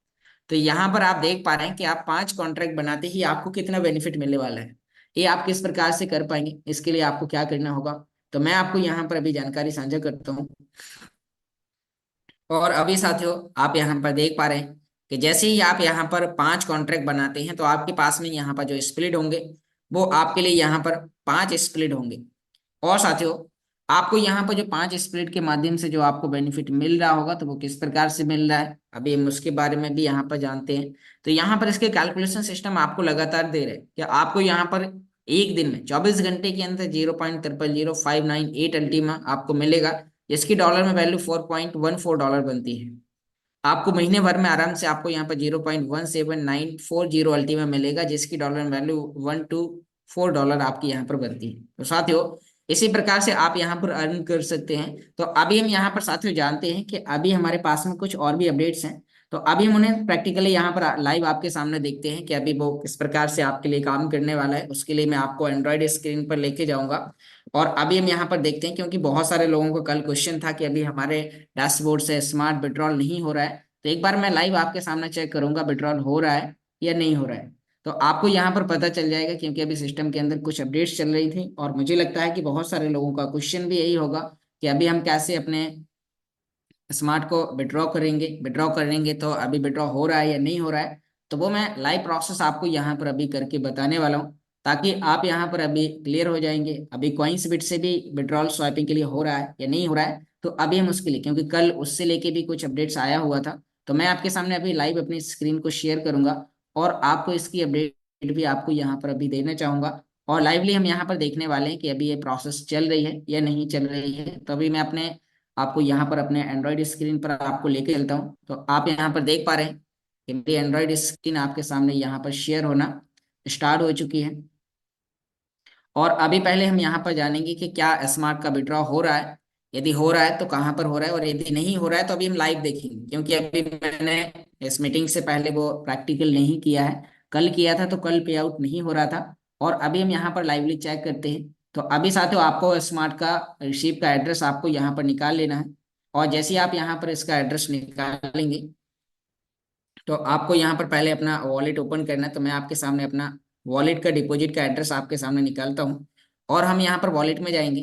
तो यहाँ पर आप देख पा रहे हैं कि आप 5 कॉन्ट्रैक्ट बनाते ही आपको कितना बेनिफिट मिलने वाला है। ये आप किस प्रकार से कर पाएंगे, इसके लिए आपको क्या करना होगा, तो मैं आपको यहाँ पर अभी जानकारी साझा करता हूँ। और अभी साथियों, आप यहाँ पर देख पा रहे हैं कि जैसे ही आप यहाँ पर 5 कॉन्ट्रैक्ट बनाते हैं तो आपके पास में यहाँ पर जो स्प्लिट होंगे वो आपके लिए यहाँ पर 5 स्प्लिट होंगे। और साथियों, आपको यहाँ पर जो 5 स्प्लिट के माध्यम से जो आपको बेनिफिट मिल रहा होगा तो वो किस प्रकार से मिल रहा है, अभी हम उसके बारे में भी यहाँ पर जानते हैं। तो यहाँ पर इसके कैलकुलेशन सिस्टम आपको लगातार दे रहे हैं कि आपको यहाँ पर एक दिन में 24 घंटे के अंदर 0.000598 अल्टीमा आपको मिलेगा, जिसकी डॉलर में वैल्यू $4.14 बनती है। आपको महीने भर में आराम से आपको यहाँ पर 0.17940 अल्टीमा मिलेगा, जिसकी डॉलर में वैल्यू $124 आपकी यहाँ पर बनती है। तो साथियों, इसी प्रकार से आप यहाँ पर अर्न कर सकते हैं। तो अभी हम यहाँ पर साथियों जानते हैं कि अभी हमारे पास में कुछ और भी अपडेट्स हैं, तो अभी हम उन्हें प्रैक्टिकली यहाँ पर लाइव आपके सामने देखते हैं कि अभी वो किस प्रकार से आपके लिए काम करने वाला है। उसके लिए मैं आपको एंड्रॉइड स्क्रीन पर लेके जाऊंगा और अभी हम यहाँ पर देखते हैं, क्योंकि बहुत सारे लोगों को कल क्वेश्चन था कि अभी हमारे डैशबोर्ड से स्मार्ट विड्रॉल नहीं हो रहा है। तो एक बार मैं लाइव आपके सामने चेक करूंगा विड्रॉल हो रहा है या नहीं हो रहा है, तो आपको यहाँ पर पता चल जाएगा, क्योंकि अभी सिस्टम के अंदर कुछ अपडेट्स चल रही थी और मुझे लगता है कि बहुत सारे लोगों का क्वेश्चन भी यही होगा कि अभी हम कैसे अपने स्मार्ट को विड्रॉ करेंगे तो अभी विड्रॉ हो रहा है या नहीं हो रहा है। तो वो मैं लाइव प्रोसेस आपको यहाँ पर अभी करके बताने वाला हूँ, ताकि आप यहाँ पर अभी क्लियर हो जाएंगे अभी कॉइन्स बिट से भी विड्रॉल स्वाइपिंग के लिए हो रहा है या नहीं हो रहा है। तो अभी हम उसके लिए, क्योंकि कल उससे लेके भी कुछ अपडेट्स आया हुआ था, तो मैं आपके सामने अभी लाइव अपनी स्क्रीन को शेयर करूंगा और आपको इसकी अपडेट भी आपको यहाँ पर अभी देना चाहूंगा। और लाइवली हम यहाँ पर देखने वाले हैं कि अभी ये प्रोसेस चल रही है या नहीं चल रही है। तो अभी मैं अपने आपको यहाँ पर अपने एंड्रॉइड स्क्रीन पर आपको लेके चलता हूँ। तो आप यहाँ पर देख पा रहे हैं कि मेरी एंड्रॉइड स्क्रीन आपके सामने यहाँ पर शेयर होना स्टार्ट हो चुकी है। और अभी पहले हम यहाँ पर जानेंगे कि क्या स्मार्ट का विड्रॉ हो रहा है, यदि हो रहा है तो कहाँ पर हो रहा है, और यदि नहीं हो रहा है तो अभी हम लाइव देखेंगे, क्योंकि अभी मैंने इस मीटिंग से पहले वो प्रैक्टिकल नहीं किया है। कल किया था तो कल पे आउट नहीं हो रहा था, और अभी हम यहाँ पर लाइवली चेक करते हैं। तो अभी साथियों, आपको स्मार्ट का रिसीव का एड्रेस आपको यहाँ पर निकाल लेना है। और जैसे ही आप यहाँ पर इसका एड्रेस निकालेंगे तो आपको यहाँ पर पहले अपना वॉलेट ओपन करना है। तो मैं आपके सामने अपना वॉलेट का डिपॉजिट का एड्रेस आपके सामने निकालता हूँ और हम यहाँ पर वॉलेट में जाएंगे।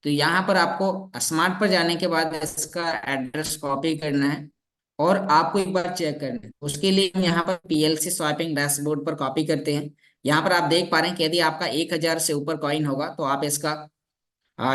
तो यहाँ पर आपको स्मार्ट पर जाने के बाद इसका एड्रेस कॉपी करना है और आपको एक बार चेक करना है। उसके लिए हम यहाँ पर PLC स्वाइपिंग डैशबोर्ड पर कॉपी करते हैं। यहाँ पर आप देख पा रहे हैं कि यदि आपका 1,000 से ऊपर कॉइन होगा तो आप इसका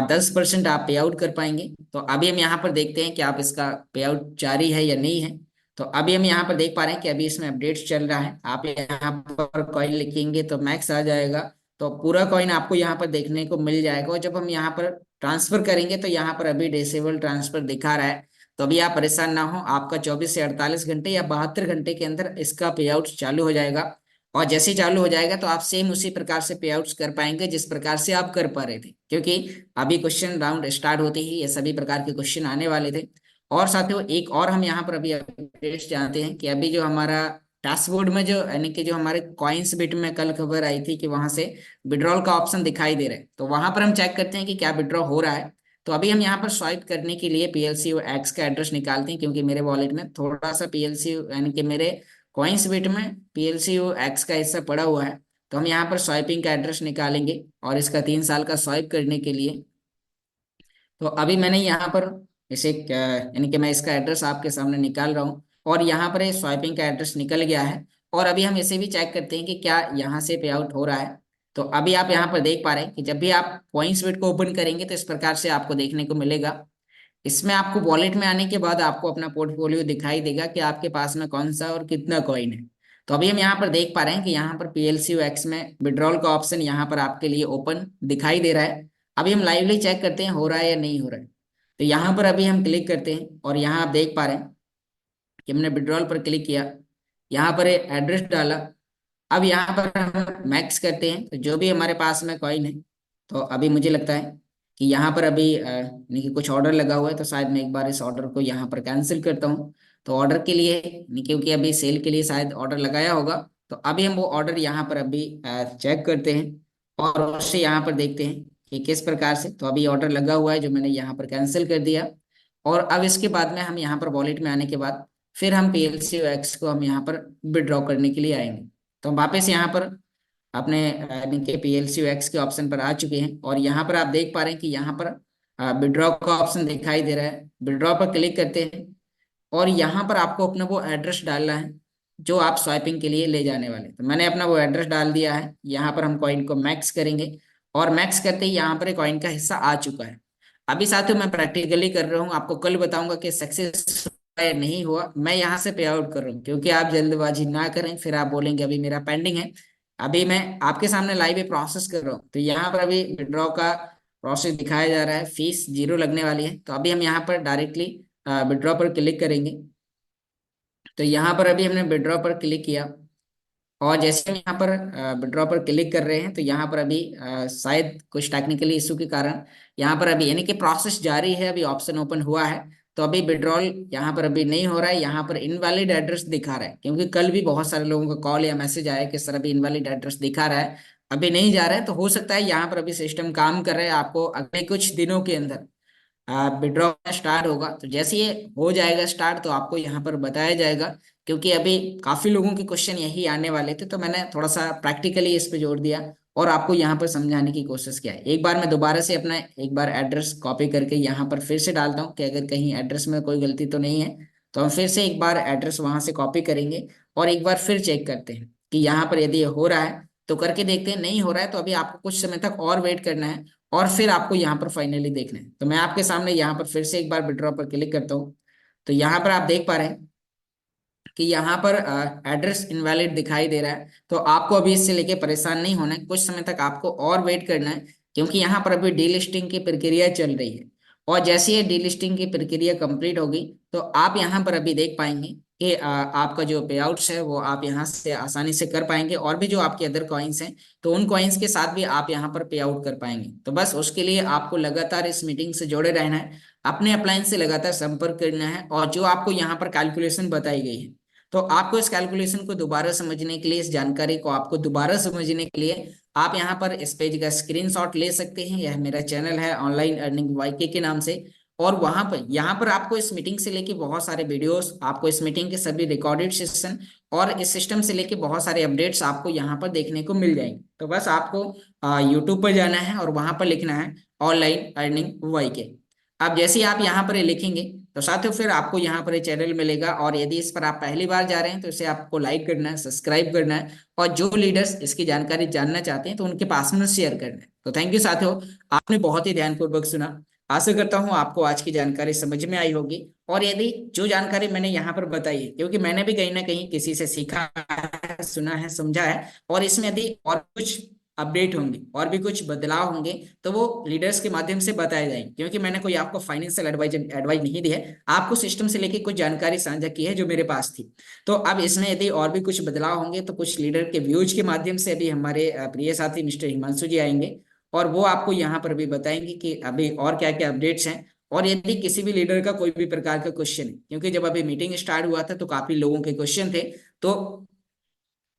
10% आप पे आउट कर पाएंगे। तो अभी हम यहाँ पर देखते हैं कि आप इसका पे आउट जारी है या नहीं है। तो अभी हम यहाँ पर देख पा रहे हैं कि अभी इसमें अपडेट्स चल रहा है। आप यहाँ पर कॉइन लिखेंगे तो मैक्स आ जाएगा तो पूरा कॉइन आपको यहाँ पर देखने को मिल जाएगा। और जब हम यहाँ पर ट्रांसफर करेंगे तो यहाँ पर अभी डिसेबल ट्रांसफर दिखा रहा है। तो अभी आप परेशान ना हो, आपका 24 से 48 घंटे या 72 घंटे के अंदर इसका पे आउट चालू हो जाएगा। और जैसे ही चालू हो जाएगा तो आप सेम उसी प्रकार से पे आउट्स कर पाएंगे जिस प्रकार से आप कर पा रहे थे, क्योंकि अभी क्वेश्चन राउंड स्टार्ट होते ही ये सभी प्रकार के क्वेश्चन आने वाले थे। और साथियों एक और हम यहाँ पर अभी अपडेट्स जानते हैं कि अभी जो हमारा डैशबोर्ड में जो यानी कि जो हमारे कॉइन्स बिट में कल खबर आई थी कि वहां से विड्रॉल का ऑप्शन दिखाई दे रहा है, तो वहां पर हम चेक करते हैं कि क्या विड्रॉ हो रहा है। तो अभी हम यहाँ पर स्वाइप करने के लिए पीएलसी एक्स का एड्रेस निकालते हैं, क्योंकि मेरे वॉलेट में थोड़ा सा पीएलसी यानी कि मेरे कॉइन्स बिट में पीएलसी एक्स का हिस्सा पड़ा हुआ है। तो हम यहाँ पर स्वाइपिंग का एड्रेस निकालेंगे और इसका 3 साल का स्वाइप करने के लिए। तो अभी मैंने यहाँ पर इसे यानी कि मैं इसका एड्रेस आपके सामने निकाल रहा हूँ और यहाँ पर ये स्वाइपिंग का एड्रेस निकल गया है। और अभी हम इसे भी चेक करते हैं कि क्या यहाँ से पे आउट हो रहा है। तो अभी आप यहाँ पर देख पा रहे हैं कि जब भी आप पॉइंट्स बिट को ओपन करेंगे तो इस प्रकार से आपको देखने को मिलेगा। इसमें आपको वॉलेट में आने के बाद आपको अपना पोर्टफोलियो दिखाई देगा कि आपके पास में कौन सा और कितना कॉइन है। तो अभी हम यहाँ पर देख पा रहे हैं कि यहाँ पर पीएलसी एक्स में विड्रॉल का ऑप्शन यहाँ पर आपके लिए ओपन दिखाई दे रहा है। अभी हम लाइवली चेक करते हैं हो रहा है या नहीं हो रहा है। तो यहाँ पर अभी हम क्लिक करते हैं और यहाँ आप देख पा रहे हैं कि हमने विड्रॉल पर क्लिक किया, यहाँ पर एड्रेस डाला। अब यहाँ पर हम मैक्स करते हैं तो जो भी हमारे पास में कॉइन है। तो अभी मुझे लगता है कि यहाँ पर अभी यानी कि कुछ ऑर्डर लगा हुआ है, तो शायद मैं एक बार इस ऑर्डर को यहाँ पर कैंसिल करता हूँ। तो ऑर्डर के लिए यानी क्योंकि अभी सेल के लिए शायद ऑर्डर लगाया होगा, तो अभी हम वो ऑर्डर यहाँ पर अभी चेक करते हैं और उससे यहाँ पर देखते हैं कि किस प्रकार से। तो अभी ऑर्डर लगा हुआ है जो मैंने यहाँ पर कैंसिल कर दिया। और अब इसके बाद में हम यहाँ पर वॉलेट में आने के बाद फिर हम पीएलसी एक्स को हम यहाँ पर विड्रॉ करने के लिए आएंगे। तो हम वापस यहाँ पर अपने यानी कि पीएलसी एक्स के ऑप्शन पर आ चुके हैं और यहाँ पर आप देख पा रहे हैं कि यहाँ पर विड्रॉ का ऑप्शन दिखाई दे रहा है। विड्रॉ पर क्लिक करते हैं और यहाँ पर आपको अपना वो एड्रेस डालना है जो आप स्वाइपिंग के लिए ले जाने वाले हैं। तो मैंने अपना वो एड्रेस डाल दिया है। यहाँ पर हम कॉइन को मैक्स करेंगे और मैक्स करते ही यहाँ पर कॉइन का हिस्सा आ चुका है। अभी साथियों मैं प्रैक्टिकली कर रहा हूँ, आपको कल बताऊंगा कि सक्सेस हुआ या नहीं हुआ। मैं यहाँ से पे आउट कर रहा हूँ क्योंकि आप जल्दबाजी ना करें, फिर आप बोलेंगे अभी मेरा पेंडिंग है। अभी मैं आपके सामने लाइव प्रोसेस कर रहा हूँ। तो यहाँ पर अभी विड्रॉ का प्रोसेस दिखाया जा रहा है, फीस 0 लगने वाली है। तो अभी हम यहाँ पर डायरेक्टली विड्रॉ पर क्लिक करेंगे। तो यहाँ पर अभी हमने विड्रॉ पर क्लिक किया और जैसे हम यहाँ पर विड्रॉ पर क्लिक कर रहे हैं तो यहाँ पर अभी शायद कुछ टेक्निकली इशू के कारण यहाँ पर अभी यानी कि प्रोसेस जारी है, अभी ऑप्शन ओपन हुआ है। तो अभी विड्रॉल यहाँ पर अभी नहीं हो रहा है, यहाँ पर इनवैलिड एड्रेस दिखा रहा है, क्योंकि कल भी बहुत सारे लोगों का कॉल या मैसेज आया कि सर अभी इनवैलिड एड्रेस दिखा रहा है, अभी नहीं जा रहा है। तो हो सकता है यहाँ पर अभी सिस्टम काम कर रहा है, आपको अगले कुछ दिनों के अंदर विड्रॉ स्टार्ट होगा। तो जैसे ये हो जाएगा स्टार्ट तो आपको यहाँ पर बताया जाएगा, क्योंकि अभी काफी लोगों के क्वेश्चन यही आने वाले थे। तो मैंने थोड़ा सा प्रैक्टिकली इस पे जोर दिया और आपको यहाँ पर समझाने की कोशिश किया है। एक बार मैं दोबारा से अपना एक बार एड्रेस कॉपी करके यहाँ पर फिर से डालता हूँ कि अगर कहीं एड्रेस में कोई गलती तो नहीं है। तो हम फिर से एक बार एड्रेस वहां से कॉपी करेंगे और एक बार फिर चेक करते हैं कि यहाँ पर यदि ये हो रहा है तो करके देखते हैं। नहीं हो रहा है तो अभी आपको कुछ समय तक और वेट करना है और फिर आपको यहाँ पर फाइनली देखना है। तो मैं आपके सामने यहाँ पर फिर से एक बार विड्रॉ पर क्लिक करता हूँ। तो यहाँ पर आप देख पा रहे हैं कि यहाँ पर एड्रेस इनवैलिड दिखाई दे रहा है। तो आपको अभी इससे लेके परेशान नहीं होना है, कुछ समय तक आपको और वेट करना है, क्योंकि यहाँ पर अभी डीलिस्टिंग की प्रक्रिया चल रही है। और जैसे ये डीलिस्टिंग की प्रक्रिया कंप्लीट होगी तो आप यहाँ पर अभी देख पाएंगे कि आपका जो पे आउट्स है वो आप यहाँ से आसानी से कर पाएंगे, और भी जो आपके अदर कॉइन्स हैं तो उन कॉइन्स के साथ भी आप यहाँ पर पे आउट कर पाएंगे। तो बस उसके लिए आपको लगातार इस मीटिंग से जुड़े रहना है, अपने अपलाइन से लगातार संपर्क करना है, और जो आपको यहाँ पर कैलकुलेशन बताई गई है तो आपको इस कैलकुलेशन को दोबारा समझने के लिए, इस जानकारी को आपको दोबारा समझने के लिए आप यहाँ पर इस पेज का स्क्रीनशॉट ले सकते हैं। यह मेरा चैनल है ऑनलाइन अर्निंग वाईके के नाम से, और वहां पर यहाँ पर आपको इस मीटिंग से लेके बहुत सारे वीडियोस, आपको इस मीटिंग के सभी रिकॉर्डेड सेशन और इस सिस्टम से लेके बहुत सारे अपडेट्स आपको यहाँ पर देखने को मिल जाएंगे। तो बस आपको यूट्यूब पर जाना है और वहां पर लिखना है ऑनलाइन अर्निंग वाईके। अब जैसे ही आप यहाँ पर ये लिखेंगे तो साथियों फिर आपको यहाँ पर ये चैनल मिलेगा, और यदि इस पर आप पहली बार जा रहे हैं तो इसे आपको लाइक करना है, सब्सक्राइब करना है, और जो लीडर्स इसकी जानकारी जानना चाहते हैं तो उनके पास में शेयर करना है। तो थैंक यू साथियों, आपने बहुत ही ध्यानपूर्वक सुना। आशा करता हूँ आपको आज की जानकारी समझ में आई होगी। और यदि जो जानकारी मैंने यहाँ पर बताई है, क्योंकि मैंने भी कहीं ना कहीं किसी से सीखा है, सुना है, समझा है, और इसमें यदि और कुछ अपडेट होंगे और भी कुछ बदलाव होंगे तो वो लीडर्स के माध्यम से बताए जाएंगे, क्योंकि मैंने कोई आपको फाइनेंशियल एडवाइज नहीं दी है, आपको सिस्टम से लेके कुछ जानकारी साझा की है जो मेरे पास थी। तो अब इसमें यदि और भी कुछ बदलाव होंगे तो कुछ लीडर के व्यूज के माध्यम से अभी हमारे प्रिय साथी मिस्टर हिमांशु जी आएंगे और वो आपको यहाँ पर भी बताएंगे कि अभी और क्या क्या अपडेट्स हैं। और यदि किसी भी लीडर का कोई भी प्रकार का क्वेश्चन है, क्योंकि जब अभी मीटिंग स्टार्ट हुआ था तो काफी लोगों के क्वेश्चन थे, तो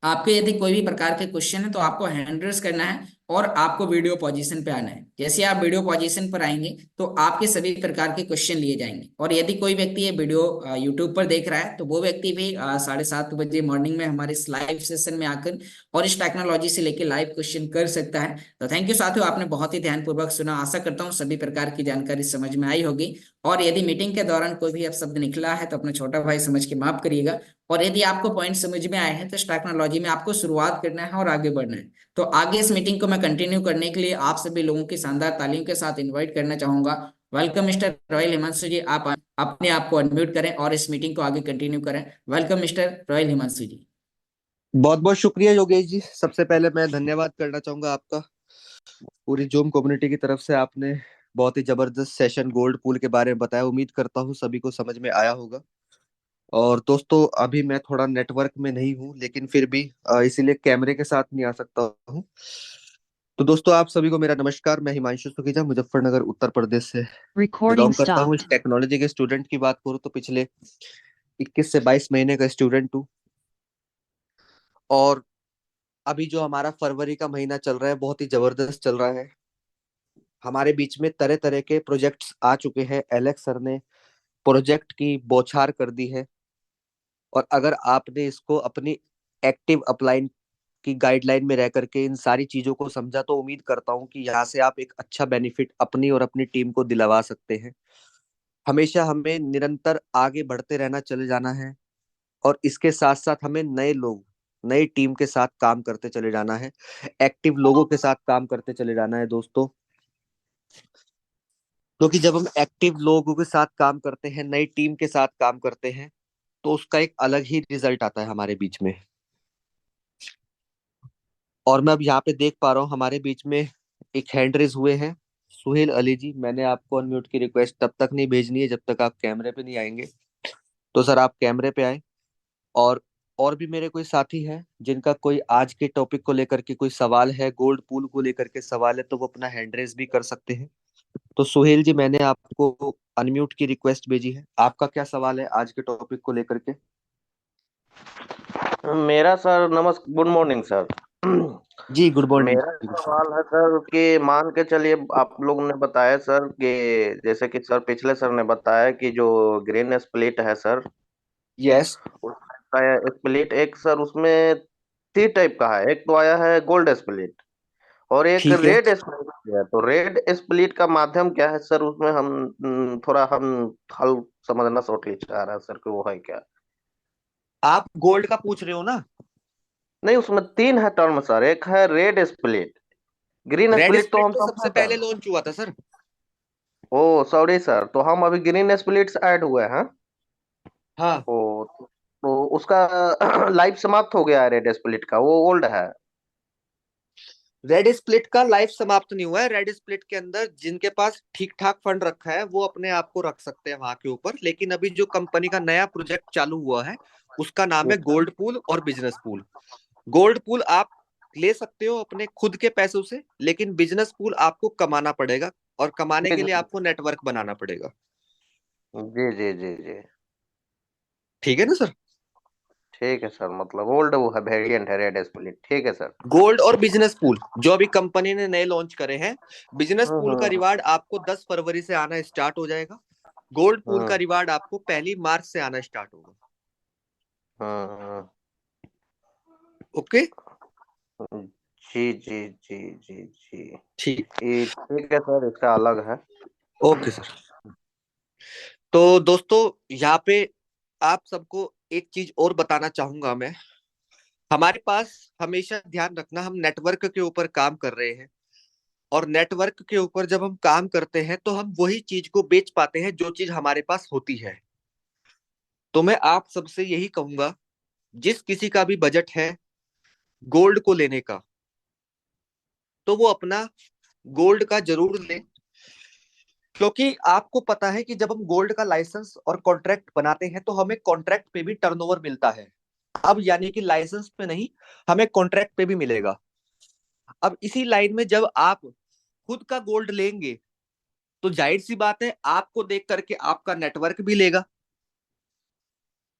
आपके यदि कोई भी प्रकार के क्वेश्चन है तो आपको हैंड रेस करना है और आपको वीडियो पोजीशन पे आना है। जैसे आप वीडियो पोजीशन पर आएंगे तो आपके सभी प्रकार के क्वेश्चन लिए जाएंगे। और यदि कोई व्यक्ति ये वीडियो यूट्यूब पर देख रहा है तो वो व्यक्ति भी 7:30 बजे मॉर्निंग में हमारे इस लाइव सेशन में आकर और इस टेक्नोलॉजी से लेकर लाइव क्वेश्चन कर सकता है। तो थैंक यू साथियों, आपने बहुत ही ध्यानपूर्वक सुना। आशा करता हूँ सभी प्रकार की जानकारी समझ में आई होगी। और यदि मीटिंग के दौरान कोई भी अपशब्द निकला है तो अपना छोटा भाई समझ के माफ करिएगा। और यदि आपको पॉइंट समझ में आए हैं तो इस टेक्नोलॉजी में आपको शुरुआत करना है और आगे बढ़ना है। तो आगे इस मीटिंग को मैं कंटिन्यू करने के लिए आप सभी लोगों की शानदार तालियों के साथ इनवाइट करना चाहूंगा। वेलकम मिस्टर रॉयल हिमांशु जी, आप अपने आप को अनम्यूट करें और इस मीटिंग को आगे कंटिन्यू करें। वेलकम मिस्टर रॉयल हिमांशु जी। बहुत बहुत शुक्रिया योगेश जी। सबसे पहले मैं धन्यवाद करना चाहूंगा आपका। पूरी जूम कम्युनिटी की तरफ से आपने बहुत ही जबरदस्त सेशन गोल्ड पूल के बारे में बताया। उम्मीद करता हूँ सभी को समझ में आया होगा। और दोस्तों, अभी मैं थोड़ा नेटवर्क में नहीं हूँ, लेकिन फिर भी इसीलिए कैमरे के साथ नहीं आ सकता हूँ। तो दोस्तों, आप सभी को मेरा नमस्कार। मैं हिमांशु सुखीजा मुजफ्फरनगर उत्तर प्रदेश से Recording बिलोंग करता हूँ। इस stopped. टेक्नोलॉजी के स्टूडेंट की बात करूँ तो पिछले 21 से 22 महीने का स्टूडेंट हूँ। और अभी जो हमारा फरवरी का महीना चल रहा है बहुत ही जबरदस्त चल रहा है। हमारे बीच में तरह तरह के प्रोजेक्ट्स आ चुके हैं। एलेक्स सर ने प्रोजेक्ट की बौछार कर दी है। और अगर आपने इसको अपनी एक्टिव अपलाइन की गाइडलाइन में रह करके इन सारी चीजों को समझा, तो उम्मीद करता हूं कि यहाँ से आप एक अच्छा बेनिफिट अपनी और अपनी टीम को दिलवा सकते हैं। हमेशा हमें निरंतर आगे बढ़ते रहना, चले जाना है। और इसके साथ साथ हमें नए लोग, नई टीम के साथ काम करते चले जाना है। एक्टिव लोगों के साथ काम करते चले जाना है दोस्तों। क्योंकि जब हम एक्टिव लोगों के साथ काम करते हैं, नई टीम के साथ काम करते हैं, तो उसका एक अलग ही रिजल्ट आता है हमारे बीच में। और मैं अब यहाँ पे देख पा रहा हूँ हमारे बीच में एक हैंड रेज हुए हैं। सुहेल अली जी, मैंने आपको अनम्यूट की रिक्वेस्ट तब तक नहीं भेजनी है जब तक आप कैमरे पे नहीं आएंगे। तो सर, आप कैमरे पे आए। और और भी मेरे कोई साथी हैं जिनका कोई आज के टॉपिक को लेकर के कोई सवाल है, गोल्ड पूल को लेकर के सवाल है, तो वो अपना हैंड रेज भी कर सकते हैं। तो सुहेल जी, मैंने आपको अनम्यूट की रिक्वेस्ट भेजी है। आपका क्या सवाल है आज के टॉपिक को लेकर के? मेरा सर गुड मॉर्निंग सर। जी, गुड मॉर्निंग। मेरा सवाल है सर कि मान के चलिए आप लोग ने बताया सर कि जैसे कि सर पिछले सर ने बताया कि जो ग्रीन स्प्लिट है सर, यस। उसका स्प्लिट एक सर उसमें 3 टाइप का है। एक तो आया है गोल्ड स्प्लिट और एक ठीक है। रेड स्प्लिट है। तो रेड स्प्लिट का माध्यम क्या है सर? उसमें हम थोड़ा हम हल समझना शॉर्टली चाह रहे हैं सर कि वो है क्या। आप गोल्ड का पूछ रहे हो ना? नहीं, उसमें 3 है टर्म सर। एक है red split, green red split तो स्प्लिट हम तो समझे सबसे सर। पहले लॉन्च हुआ था सर। ओ सॉरी सर, तो हम अभी ग्रीन स्प्लिट्स ऐड हुए हैं। हाँ। तो उसका लाइफ समाप्त हो गया है। रेड स्प्लिट का वो ओल्ड है। रेड स्प्लिट का लाइफ समाप्त नहीं हुआ है। रेड स्प्लिट के अंदर जिनके पास ठीक ठाक फंड रखा है वो अपने आप को रख सकते हैं वहां के ऊपर। लेकिन अभी जो कंपनी का नया प्रोजेक्ट चालू हुआ है उसका नाम है गोल्ड पूल और बिजनेस पूल। गोल्ड पूल आप ले सकते हो अपने खुद के पैसों से, लेकिन बिजनेस पूल आपको कमाना पड़ेगा। और कमाने जी के लिए जी आपको नेटवर्क बनाना पड़ेगा। जी जी जी जी। ठीक है ना सर? ठीक है सर, मतलब ओल्ड वो है, वेरिएंट है रेड स्प्लिट। ठीक है सर। गोल्ड और बिजनेस पूल जो अभी कंपनी ने नए लॉन्च करे हैं। बिजनेस पूल का हम्म रिवार्ड आपको 10 फरवरी से आना स्टार्ट हो जाएगा। गोल्ड पूल का हम्म रिवार्ड आपको 1 मार्च से आना स्टार्ट होगा। हम्म। ओके। जी जी जी जी जी। ठीक। ये ठीक है सर, इसका अलग है। Okay sir. तो दोस्तों, यहाँ पे आप सबको एक चीज और बताना चाहूंगा मैं। हमारे पास हमेशा ध्यान रखना, हम नेटवर्क के ऊपर काम कर रहे हैं। और नेटवर्क के ऊपर जब हम काम करते हैं तो हम वही चीज को बेच पाते हैं जो चीज हमारे पास होती है। तो मैं आप सबसे यही कहूंगा, जिस किसी का भी बजट है गोल्ड को लेने का, तो वो अपना गोल्ड का जरूर ले, क्योंकि आपको पता है कि जब हम गोल्ड का लाइसेंस और कॉन्ट्रैक्ट बनाते हैं तो हमें कॉन्ट्रैक्ट पे भी टर्नओवर मिलता है। अब यानी कि लाइसेंस पे नहीं, हमें कॉन्ट्रैक्ट पे भी मिलेगा। अब इसी लाइन में जब आप खुद का गोल्ड लेंगे तो जाहिर सी बात है आपको देख करके आपका नेटवर्क भी लेगा।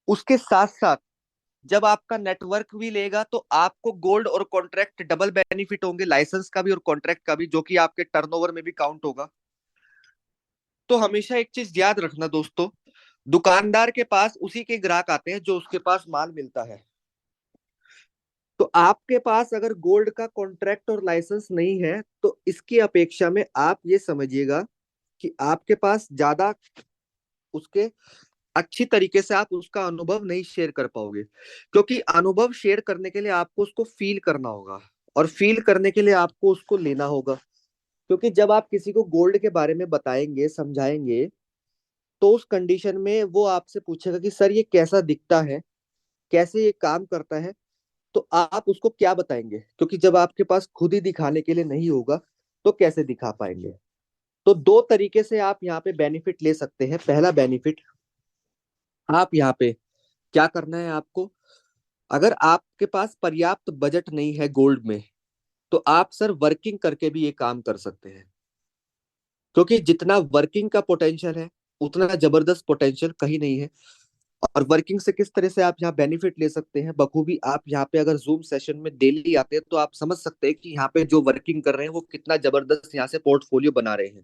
उसके साथ साथ जब आपका नेटवर्क भी लेगा तो आपको गोल्ड और कॉन्ट्रैक्ट डबल बेनिफिट होंगे, लाइसेंस का भी और कॉन्ट्रैक्ट का भी, जो कि आपके टर्नओवर में भी काउंट होगा। तो हमेशा एक चीज याद रखना दोस्तों, दुकानदार के पास उसी के ग्राहक आते हैं जो उसके पास माल मिलता है। तो आपके पास अगर गोल्ड का कॉन्ट्रैक्ट और लाइसेंस नहीं है तो इसकी अपेक्षा में आप ये समझिएगा कि आपके पास ज्यादा उसके अच्छी तरीके से आप उसका अनुभव नहीं शेयर कर पाओगे, क्योंकि अनुभव शेयर करने के लिए आपको उसको फील करना होगा, और फील करने के लिए आपको उसको लेना होगा। क्योंकि जब आप किसी को गोल्ड के बारे में बताएंगे, समझाएंगे, तो उस कंडीशन में वो आपसे पूछेगा कि सर ये कैसा दिखता है, कैसे ये काम करता है, तो आप उसको क्या बताएंगे? क्योंकि जब आपके पास खुद ही दिखाने के लिए नहीं होगा तो कैसे दिखा पाएंगे? तो दो तरीके से आप यहाँ पे बेनिफिट ले सकते हैं। पहला बेनिफिट, आप यहाँ पे क्या करना है आपको, अगर आपके पास पर्याप्त बजट नहीं है गोल्ड में तो आप सर वर्किंग करके भी ये काम कर सकते हैं। क्योंकि जितना वर्किंग का पोटेंशियल है उतना जबरदस्त पोटेंशियल कहीं नहीं है। और वर्किंग से किस तरह से आप यहाँ बेनिफिट ले सकते हैं बखूबी, आप यहाँ पे अगर जूम सेशन में डेली आते हैं तो आप समझ सकते हैं कि यहाँ पे जो वर्किंग कर रहे हैं वो कितना जबरदस्त यहाँ से पोर्टफोलियो बना रहे हैं।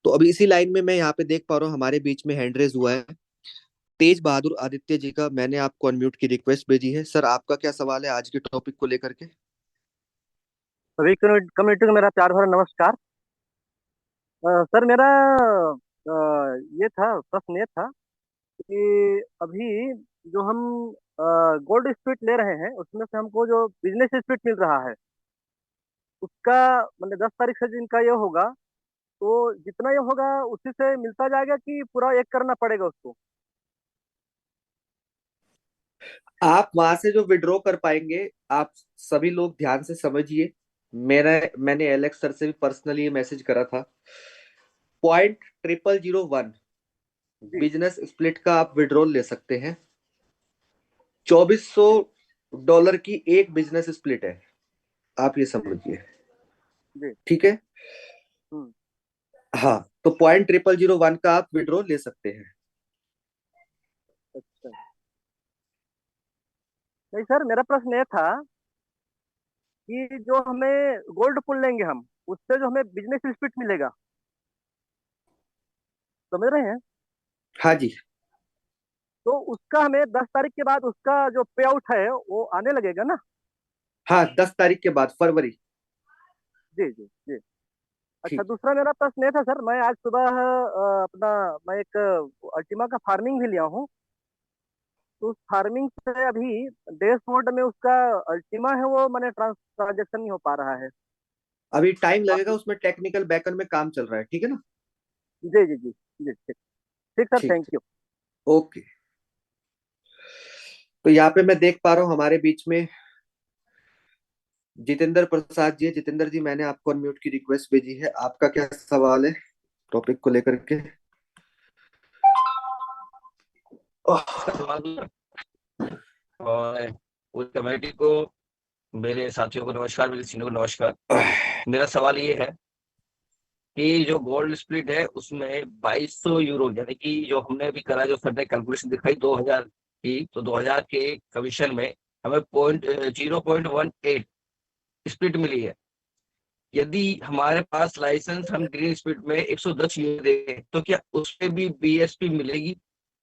तो अभी इसी लाइन में मैं यहाँ पे देख पा रहा हूँ हमारे बीच में हैंड रेज हुआ है तेज बहादुर आदित्य जी का। मैंने आपको अनम्यूट की रिक्वेस्ट भेजी है। सर आपका क्या सवाल है आज के टॉपिक को लेकर के? सभी कम्युनिटी को मेरा प्यार भरा नमस्कार। सर मेरा ये था, प्रश्न ये था कि अभी जो हम गोल्ड स्प्लिट ले रहे हैं उसमें से हमको जो बिजनेस स्प्लिट मिल रहा है उसका मतलब 10 तारीख से जिनका ये होगा तो जितना ये होगा उसी से मिलता जाएगा कि पूरा एक करना पड़ेगा उसको? आप वहां से जो विड्रॉ कर पाएंगे, आप सभी लोग ध्यान से समझिए। मैंने एलेक्स सर से भी पर्सनली ये मैसेज करा था। 0.0001 जी बिजनेस स्प्लिट का आप विड्रॉल ले सकते हैं। $2400 की एक बिजनेस स्प्लिट है, आप ये जी समझिए। जी। ठीक है, हम्म। हाँ। तो 0.0001 का आप विड्रॉ ले सकते हैं। अच्छा। नहीं सर, मेरा प्रश्न ये था कि जो हमें गोल्ड पुल लेंगे हम, उससे जो हमें बिजनेस स्प्लिट मिलेगा, समझ रहे हैं? हाँ जी। तो उसका हमें 10 तारीख के बाद उसका जो पे आउट है वो आने लगेगा ना? हाँ, 10 तारीख के बाद, फरवरी। जी जी जी। अच्छा, ठीक। दूसरा मेरा प्रश्न ये था सर, मैं आज सुबह अपना मैं एक अल्टीमा का फार्मिंग भी लिया हूँ। तो उस फार्मिंग से अभी डैशबोर्ड में उसका अल्टीमा है वो मैंने ट्रांजेक्शन नहीं हो पा रहा है। अभी टाइम आप लगेगा, उसमें टेक्निकल बैकएंड में काम चल रहा है, ठीक है ना? जी जी जी जी, ठीक। ठीक सर, ठीक थैंक ठीक। यू। ओके। तो यहाँ पे मैं देख पा रहा हूँ हमारे बीच में जितेंद्र प्रसाद जी है। जितेंद्र जी, मैंने आपको अनम्यूट की रिक्वेस्ट भेजी है। आपका क्या सवाल है टॉपिक को लेकर के? और उस कमेटी को, मेरे साथियों को नमस्कार, मेरे सीनियर को नमस्कार। मेरा सवाल ये है कि जो गोल्ड स्प्लिट है उसमें 2200 यूरो, यानी कि जो हमने अभी करा, जो सर ने कैलकुलेशन दिखाई 2000 की, तो 2000 के कमीशन में हमें 0.18 स्प्लिट मिली है। यदि हमारे पास लाइसेंस हम ग्रीन स्प्लिट में 110 यूरो दें तो क्या उस पर भी बीएसपी मिलेगी,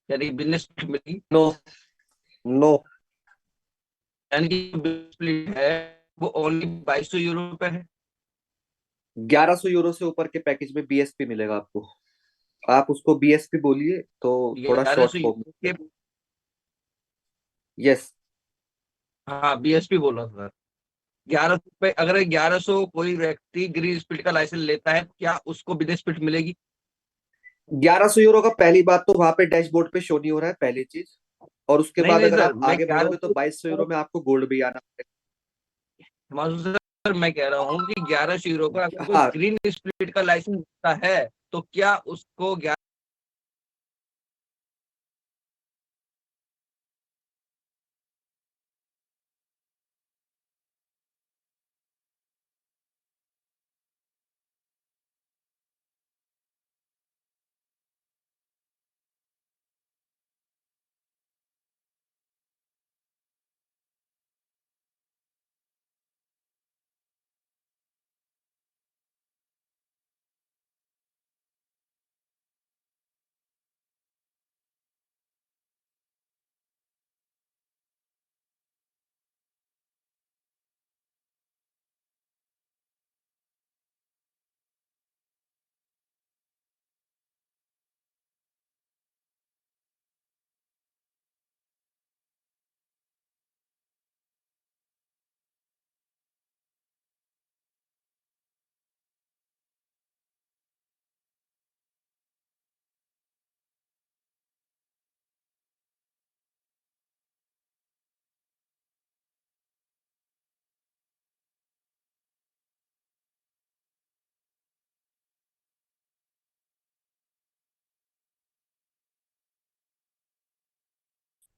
यानी बिजनेस स्प्लिट मिलेगी? No no. यानी कि स्प्लिट है वो ओनली 2200 यूरो पे है। 1100 यूरो से ऊपर के पैकेज में बीएसपी मिलेगा आपको। आप उसको बीएसपी बोलिए तो थोड़ा शॉर्ट 1100 फॉर्म के, में। यस। हाँ बीएसपी बोल रहा था सर। 1100 पे अगर 1100 कोई व्यक्ति ग्रीन स्प्लिट का लाइसेंस लेता है, क्या उसको बिजनेस स्प्लिट मिलेगी? 1100 यूरो का पहली बात तो वहां पे डैशबोर्ड पे शो नहीं हो रहा है, पहली चीज। और उसके नहीं बाद नहीं अगर सर, आप मैं आगे बढ़ोगे तो 2200 यूरो में आपको गोल्ड भी आना पड़ेगा। हिमांशु सर मैं कह रहा हूँ कि 1100 यूरो का अगर कोई हाँ ग्रीन स्प्लिट का लाइसेंस है तो क्या उसको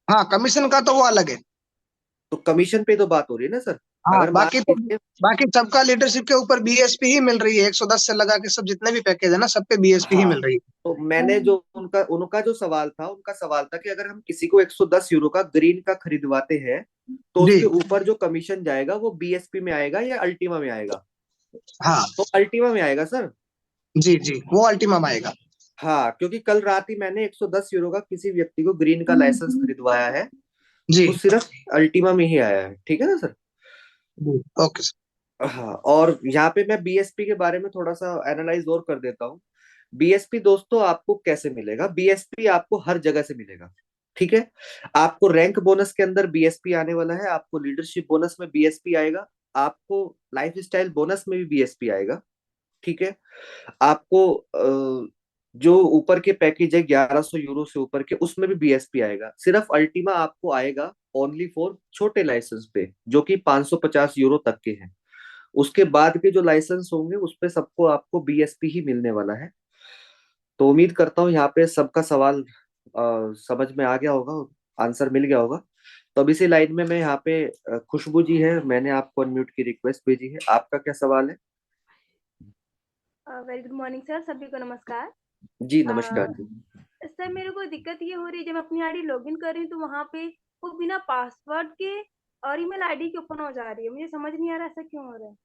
हाँ, कमीशन का तो वो अलग है। तो कमीशन पे तो बात हो रही है ना सर। हाँ, अगर मान लीजिए बाकी सबका लीडरशिप के ऊपर बीएसपी ही मिल रही है। 110 से लगा के सब जितने भी पैकेज है ना, सब पे बीएसपी ही हाँ, मिल रही है। तो मैंने जो उनका उनका जो सवाल था, उनका सवाल था कि अगर हम किसी को 110 यूरो का ग्रीन का खरीदवाते हैं तो जी उसके ऊपर जो कमीशन जाएगा वो बीएसपी में आएगा या अल्टीमा में आएगा? हाँ तो अल्टीमा में आएगा सर। जी जी, वो अल्टीमम आएगा। हाँ, क्योंकि कल रात ही मैंने 110 यूरो का किसी व्यक्ति को ग्रीन का लाइसेंस खरीदवाया है, जी वो सिर्फ अल्टीमा में ही आया है। ठीक है ना सर। जी, ओके सर। हाँ, और यहाँ पे मैं बीएसपी के बारे में थोड़ा सा एनालाइज और कर देता हूँ। बीएसपी दोस्तों आपको कैसे मिलेगा? बीएसपी आपको हर जगह से मिलेगा। ठीक है, आपको रैंक बोनस के अंदर बीएसपी आने वाला है, आपको लीडरशिप बोनस में बीएसपी आएगा, आपको लाइफ स्टाइल बोनस में भी बीएसपी आएगा। ठीक है, आपको जो ऊपर के पैकेज है 1100 यूरो से ऊपर के, उसमें भी बीएसपी आएगा। सिर्फ अल्टीमा आपको आएगा ओनली फॉर छोटे लाइसेंस पे, जो कि 550 यूरो तक के हैं। उसके बाद के जो लाइसेंस होंगे उस पे सबको आपको बीएसपी ही मिलने वाला है। तो उम्मीद करता हूँ यहाँ पे सबका सवाल समझ में आ गया होगा, आंसर मिल गया होगा। तो अब इसी लाइन में मैं यहाँ पे खुशबू जी है, मैंने आपको अनम्यूट की रिक्वेस्ट भेजी है, आपका क्या सवाल है? वेरी गुड मॉर्निंग सर, सभी को नमस्कार। जी नमस्कार जी। सर मेरे को दिक्कत ये हो रही है, जब मैं अपनी आईडी लॉगिन कर रही हूँ तो वहाँ पे वो बिना पासवर्ड के और ईमेल आईडी के ओपन हो जा रही है। मुझे समझ नहीं आ रहा ऐसा क्यों हो रहा है।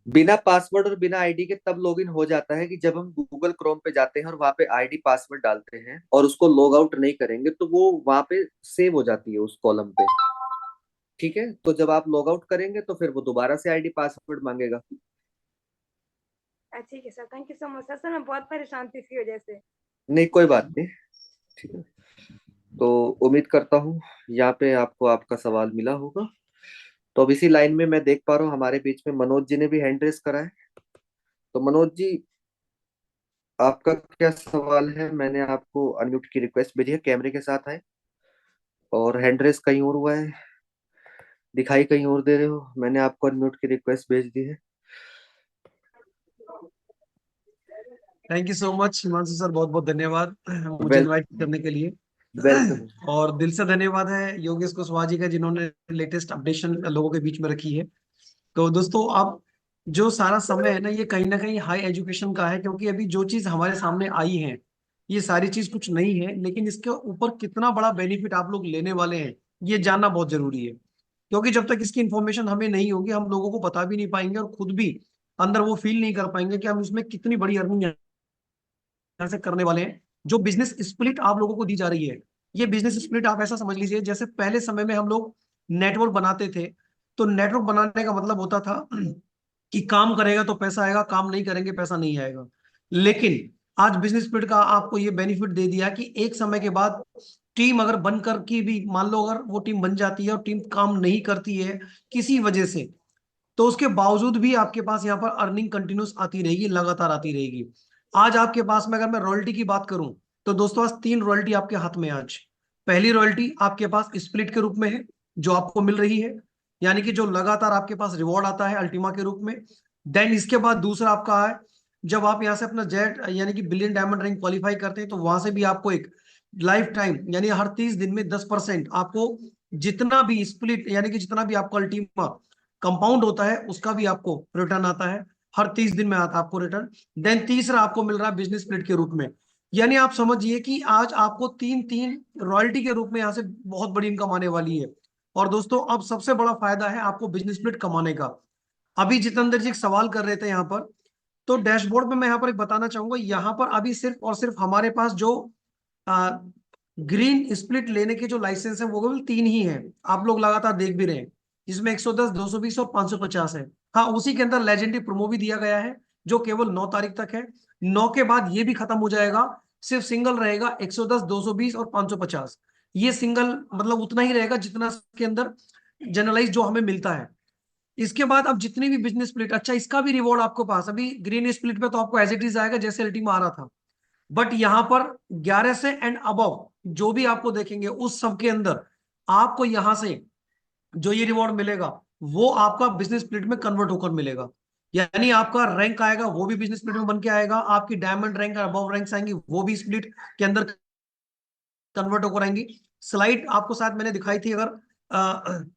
बिना पासवर्ड और बिना आईडी के तब लॉगिन हो जाता है कि जब हम गूगल क्रोम पे जाते हैं और वहां पे आईडी पासवर्ड डालते हैं और उसको लॉग आउट नहीं करेंगे तो वो वहां पे सेव हो जाती है उस कॉलम पे। ठीक है, तो जब आप लॉग आउट करेंगे तो फिर वो दोबारा से आईडी पासवर्ड मांगेगा। ठीक है sir, thank you so much sir. मैं बहुत परेशान थी इसकी वजह से। नहीं कोई बात नहीं। ठीक है, तो उम्मीद करता हूँ यहाँ पे आपको आपका सवाल मिला होगा। तो अब इसी लाइन में मैं देख पा रहा हूँ हमारे बीच में मनोज जी ने भी हैंड रेस करा है। तो मनोज जी, आपका क्या सवाल है? मैंने आपको अनम्यूट की रिक्वेस्ट भेजी है, कैमरे के साथ आए, और हैंड रेस कहीं और हुआ है, दिखाई कहीं और दे रहे हो। मैंने आपको अनम्यूट की रिक्वेस्ट भेज दी है। Thank you so much Himanshu sir, बहुत बहुत धन्यवाद मुझे वेल इनवाइट करने के लिए। वेलकम। और दिल से धन्यवाद है योगेश कुशवाहा जी का, जिन्होंने लेटेस्ट अपडेशन लोगों के बीच में रखी है। तो दोस्तों, अब जो सारा समय है ना कहीं हाई एजुकेशन का है, क्योंकि अभी जो चीज हमारे सामने आई है ये सारी चीज कुछ नहीं है, लेकिन इसके ऊपर कितना बड़ा बेनिफिट आप लोग लेने वाले हैं ये जानना बहुत जरूरी है। क्योंकि जब तक इसकी इन्फॉर्मेशन हमें नहीं होगी हम लोगों को बता भी नहीं पाएंगे और खुद भी अंदर वो फील नहीं कर पाएंगे कि हम इसमें कितनी बड़ी अर्निंग यहाँ से करने वाले हैं। जो बिजनेस स्प्लिट आप लोगों को दी जा रही है, ये बिजनेस स्प्लिट आप ऐसा समझ लीजिए जैसे पहले समय में हम लोग नेटवर्क बनाते थे। तो नेटवर्क बनाने का मतलब होता था कि काम करेगा तो पैसा आएगा, काम नहीं करेंगे पैसा नहीं आएगा। लेकिन आज बिजनेस स्प्लिट का आपको ये बेनिफिट दे दिया कि एक समय के बाद टीम अगर बनकर की भी, मान लो अगर वो टीम बन जाती है और टीम काम नहीं करती है किसी वजह से, तो उसके बावजूद भी आपके पास यहाँ पर अर्निंग कंटिन्यूस आती रहेगी, लगातार आती रहेगी। आज आपके पास में अगर मैं रॉयल्टी की बात करूं तो दोस्तों आज 3 रॉयल्टी आपके हाथ में है आज। पहली रॉयल्टी आपके पास स्प्लिट के रूप में है जो आपको मिल रही है। यानी कि जो लगातार आपके पास रिवॉर्ड आता है अल्टीमा के रूप में। देन इसके बाद दूसरा आपका है, जब आप यहाँ से अपना जेट यानी कि बिलियन डायमंड रैंक क्वालिफाई करते हैं तो वहां से भी आपको एक लाइफ टाइम यानी हर 30 दिन में 10% आपको जितना भी स्प्लिट यानी कि जितना भी आपको अल्टीमा कंपाउंड होता है उसका भी आपको रिटर्न आता है, हर 30 दिन में आता है आपको रिटर्न। देन तीसरा आपको मिल रहा है बिजनेस स्प्लिट के रूप में। यानी आप समझिए कि आज आपको तीन तीन रॉयल्टी के रूप में यहाँ से बहुत बड़ी इनकम आने वाली है। और दोस्तों अब सबसे बड़ा फायदा है आपको बिजनेस स्प्लिट कमाने का। अभी जितेंद्र जी एक सवाल कर रहे थे यहाँ पर, तो डैशबोर्ड में मैं यहाँ पर एक बताना चाहूंगा, यहाँ पर अभी सिर्फ और सिर्फ हमारे पास जो ग्रीन स्प्लिट लेने के जो लाइसेंस है वो केवल 3 ही है, आप लोग लगातार देख भी रहे हैं, जिसमें 110, 220 और 550 है। हाँ, उसी के अंदर लेजेंडरी प्रोमो भी दिया गया है जो केवल 9 तारीख तक है। 9 के बाद ये भी खत्म हो जाएगा, सिर्फ सिंगल रहेगा 110, 220 और 550। ये सिंगल मतलब उतना ही रहेगा जितना के अंदर जनरलाइज जो हमें मिलता है। इसके बाद अब जितनी भी बिजनेस स्प्लिट, अच्छा इसका भी रिवॉर्ड आपको पास, अभी ग्रीन स्प्लिट पे तो आपको एज इट इज आएगा जैसे अल्टीमा आ रहा था, बट यहां पर 11 से एंड अबव जो भी आपको देखेंगे उस सब के अंदर आपको यहां से जो ये रिवॉर्ड मिलेगा वो आपका बिजनेस स्प्लिट में कन्वर्ट होकर मिलेगा। यानी आपका रैंक आएगा वो भी बिजनेस स्प्लिट में बन के आएगा, आपकी डायमंड रैंक अबव रैंक्स आएंगी वो भी स्प्लिट के अंदर कन्वर्ट होकर आएंगी। स्लाइड आपको शायद मैंने दिखाई थी, अगर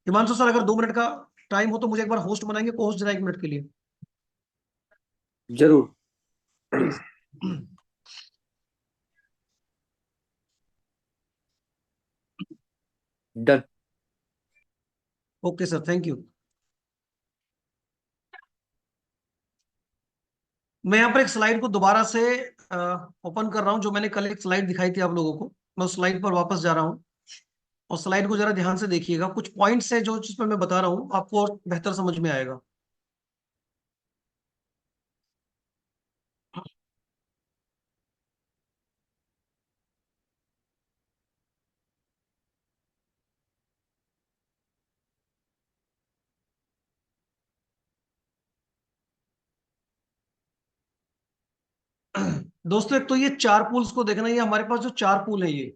हिमांशु सर अगर 2 मिनट का टाइम हो तो मुझे एक बार होस्ट बनाएंगे, को होस्ट जरा 1 मिनट के लिए जरूर। Please. Done. Okay sir, thank you. मैं यहाँ पर एक स्लाइड को दोबारा से ओपन कर रहा हूँ, जो मैंने कल एक स्लाइड दिखाई थी आप लोगों को, मैं उस स्लाइड पर वापस जा रहा हूँ और स्लाइड को जरा ध्यान से देखिएगा, कुछ पॉइंट्स है जो चीज पर मैं बता रहा हूँ आपको और बेहतर समझ में आएगा। दोस्तों एक तो ये 4 पूल्स को देखना, ये हमारे पास जो 4 पूल है ये,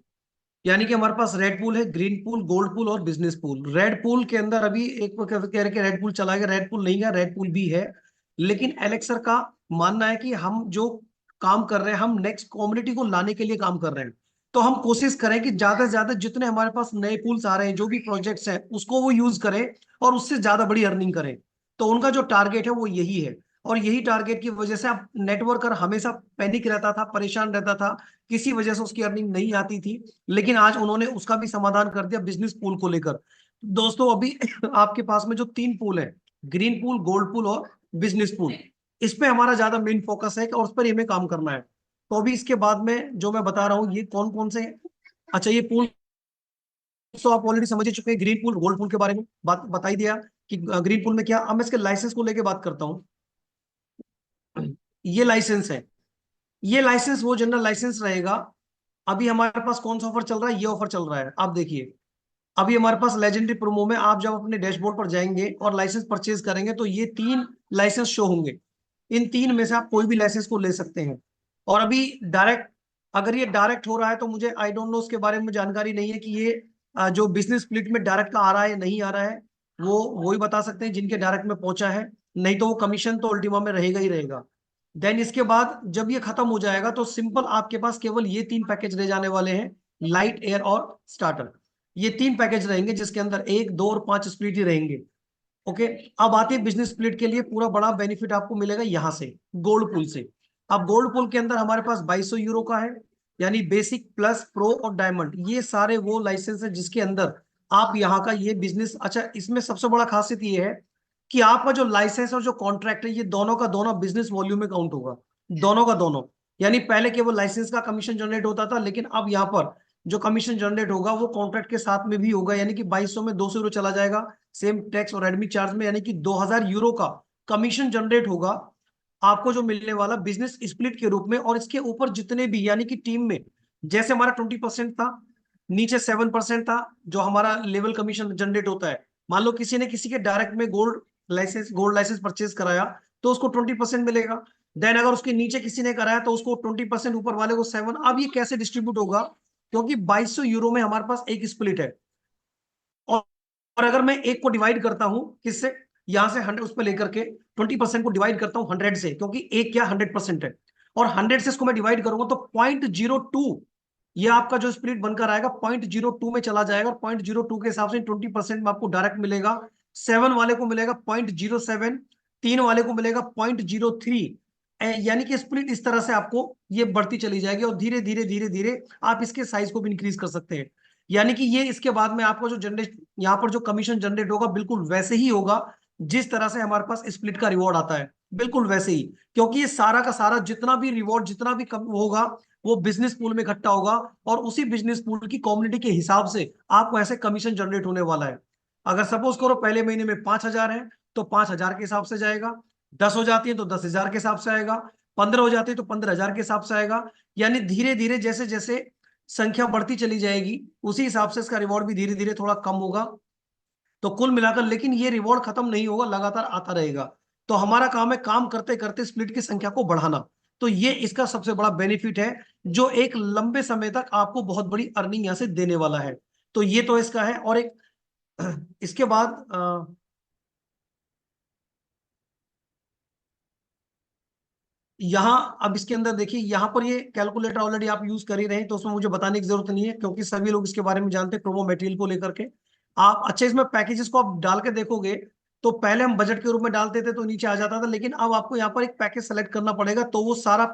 यानी कि हमारे पास रेड पूल है, ग्रीन पूल, गोल्ड पूल और बिजनेस पूल। रेड पूल के अंदर अभी एक वो कह रहे कि रेड पूल चला गया, रेड पूल नहीं गया, रेड पूल भी है। लेकिन एलेक्सर का मानना है कि हम जो काम कर रहे हैं हम नेक्स्ट कम्युनिटी को लाने के लिए काम कर रहे हैं, तो हम कोशिश करें कि ज्यादा से ज्यादा जितने हमारे पास नए पूल्स आ रहे हैं जो भी प्रोजेक्ट्स हैं उसको वो यूज करें और उससे ज्यादा बड़ी अर्निंग करें। तो उनका जो टारगेट है वो यही है, और यही टारगेट की वजह से अब नेटवर्कर हमेशा पैनिक रहता था, परेशान रहता था, किसी वजह से उसकी अर्निंग नहीं आती थी। लेकिन आज उन्होंने उसका भी समाधान कर दिया बिजनेस पूल को लेकर। दोस्तों अभी आपके पास में जो 3 पूल है, ग्रीन पूल, गोल्ड पूल और बिजनेस पूल, इस पे हमारा ज्यादा मेन फोकस है और उस पर हमें काम करना है। तो अभी इसके बाद में जो मैं बता रहा हूँ ये कौन कौन से, अच्छा ये पूल तो आप ऑलरेडी समझ ही चुके हैं, ग्रीन पूल गोल्ड पूल के बारे में बात बता ही दिया कि ग्रीन पूल में क्या। अब मैं इसके लाइसेंस को लेकर बात करता हूँ। ये लाइसेंस है, ये लाइसेंस वो जनरल लाइसेंस रहेगा। अभी हमारे पास कौन सा ऑफर चल रहा है, ये ऑफर चल रहा है, आप देखिए। अभी हमारे पास लेजेंडरी प्रोमो में आप जब अपने डैशबोर्ड पर जाएंगे और लाइसेंस परचेज करेंगे तो ये 3 लाइसेंस शो होंगे, इन 3 में से आप कोई भी लाइसेंस को ले सकते हैं। और अभी डायरेक्ट, अगर ये डायरेक्ट हो रहा है तो मुझे आई डोंट नो उसके बारे में जानकारी नहीं है कि ये जो बिजनेस स्प्लिट में डायरेक्ट का आ रहा है या नहीं आ रहा है, वो ही बता सकते हैं जिनके डायरेक्ट में पहुंचा है, नहीं तो वो कमीशन तो अल्टीमा में रहेगा ही रहेगा। देन इसके बाद जब ये खत्म हो जाएगा तो सिंपल आपके पास केवल ये 3 पैकेज रह जाने वाले हैं, लाइट, एयर और स्टार्टर। ये 3 पैकेज रहेंगे जिसके अंदर 1, 2 और 5 स्प्लिट ही रहेंगे। ओके, अब आती है बिजनेस स्प्लिट के लिए पूरा बड़ा बेनिफिट आपको मिलेगा यहाँ से, गोल्ड पूल से। अब गोल्ड पूल के अंदर हमारे पास 2200 यूरो का है, यानी बेसिक, प्लस, प्रो और डायमंड, ये सारे वो लाइसेंस है जिसके अंदर आप यहाँ का ये बिजनेस, अच्छा इसमें सबसे बड़ा खासियत ये है कि आपका जो लाइसेंस और जो कॉन्ट्रैक्ट है ये दोनों का दोनों बिजनेस वॉल्यूम में काउंट होगा, दोनों का दोनों। यानी पहले केवल लाइसेंस का कमीशन जनरेट होता था, लेकिन अब यहाँ पर जो कमीशन जनरेट होगा वो कॉन्ट्रैक्ट के साथ में भी होगा, यानी कि 2200 में 200 यूरो चला जाएगा सेम टैक्स और एडमिट चार्ज में, यानी कि 2000 यूरो का कमीशन जनरेट होगा आपको जो मिलने वाला बिजनेस स्प्लिट के रूप में। और इसके ऊपर जितने भी यानी कि टीम में जैसे हमारा 20% था, नीचे 7% था जो हमारा लेवल कमीशन जनरेट होता है। मान लो किसी ने किसी के डायरेक्ट में गोल्ड लाइसेंस परचेज कराया तो उसको 20% मिलेगा। देन अगर उसके नीचे किसी ने कराया तो उसको 20%, ऊपर वाले को 7। अब ये कैसे डिस्ट्रीब्यूट होगा, क्योंकि 2200 यूरो में हमारे पास एक स्प्लिट है और और अगर मैं एक को डिवाइड करता हूं किससे, यहां से 100 उस पर लेकर के 20% को डिवाइड करता हूं 100 से, क्योंकि एक क्या 100% है, और 100 से इसको मैं डिवाइड करूंगा तो 0.02, ये आपका जो स्प्लिट बनकर आएगा 0.02 में चला जाएगा। और 0.02 के हिसाब से 20% में आपको डायरेक्ट मिलेगा, 7 वाले को मिलेगा 0.07, 3 वाले को मिलेगा 0.03। यानी कि स्प्लिट इस तरह से आपको ये बढ़ती चली जाएगी, और धीरे धीरे धीरे धीरे आप इसके साइज को भी इंक्रीज कर सकते हैं। यानी कि ये इसके बाद में आपको जो जनरेट, यहाँ पर जो कमीशन जनरेट होगा बिल्कुल वैसे ही होगा जिस तरह से हमारे पास स्प्लिट का रिवॉर्ड आता है, बिल्कुल वैसे ही। क्योंकि ये सारा का सारा जितना भी रिवॉर्ड, जितना भी कम होगा, वो बिजनेस पूल में इकट्ठा होगा, और उसी बिजनेस पूल की कम्युनिटी के हिसाब से आपको ऐसे कमीशन जनरेट होने वाला है। अगर सपोज करो पहले महीने में 5,000 है तो 5,000 के हिसाब से जाएगा, 10 हो जाती है तो 10,000 के हिसाब से आएगा, 15 हो जाती है तो 15,000 के हिसाब से आएगा। यानी धीरे धीरे जैसे जैसे संख्या बढ़ती चली जाएगी उसी हिसाब से इसका रिवॉर्ड भी धीरे धीरे थोड़ा कम होगा। तो कुल मिलाकर, लेकिन ये रिवॉर्ड खत्म नहीं होगा, लगातार आता रहेगा। तो हमारा काम है काम करते करते स्प्लिट की संख्या को बढ़ाना। तो ये इसका सबसे बड़ा बेनिफिट है, जो एक लंबे समय तक आपको बहुत बड़ी अर्निंग यहां से देने वाला है। तो ये तो इसका है। और एक इसके बाद यहाँ अब इसके अंदर देखिए, यहाँ पर ये कैलकुलेटर ऑलरेडी आप यूज कर ही रहे हैं, तो उसमें मुझे बताने की जरूरत नहीं है, क्योंकि सभी लोग इसके बारे में जानते हैं प्रोमो मटेरियल को लेकर के। आप अच्छा इसमें पैकेजेस को आप डाल के देखोगे, तो पहले हम बजट के रूप में डालते थे तो नीचे आ जाता था, लेकिन अब आपको यहाँ पर एक पैकेज सेलेक्ट करना पड़ेगा, तो वो सारा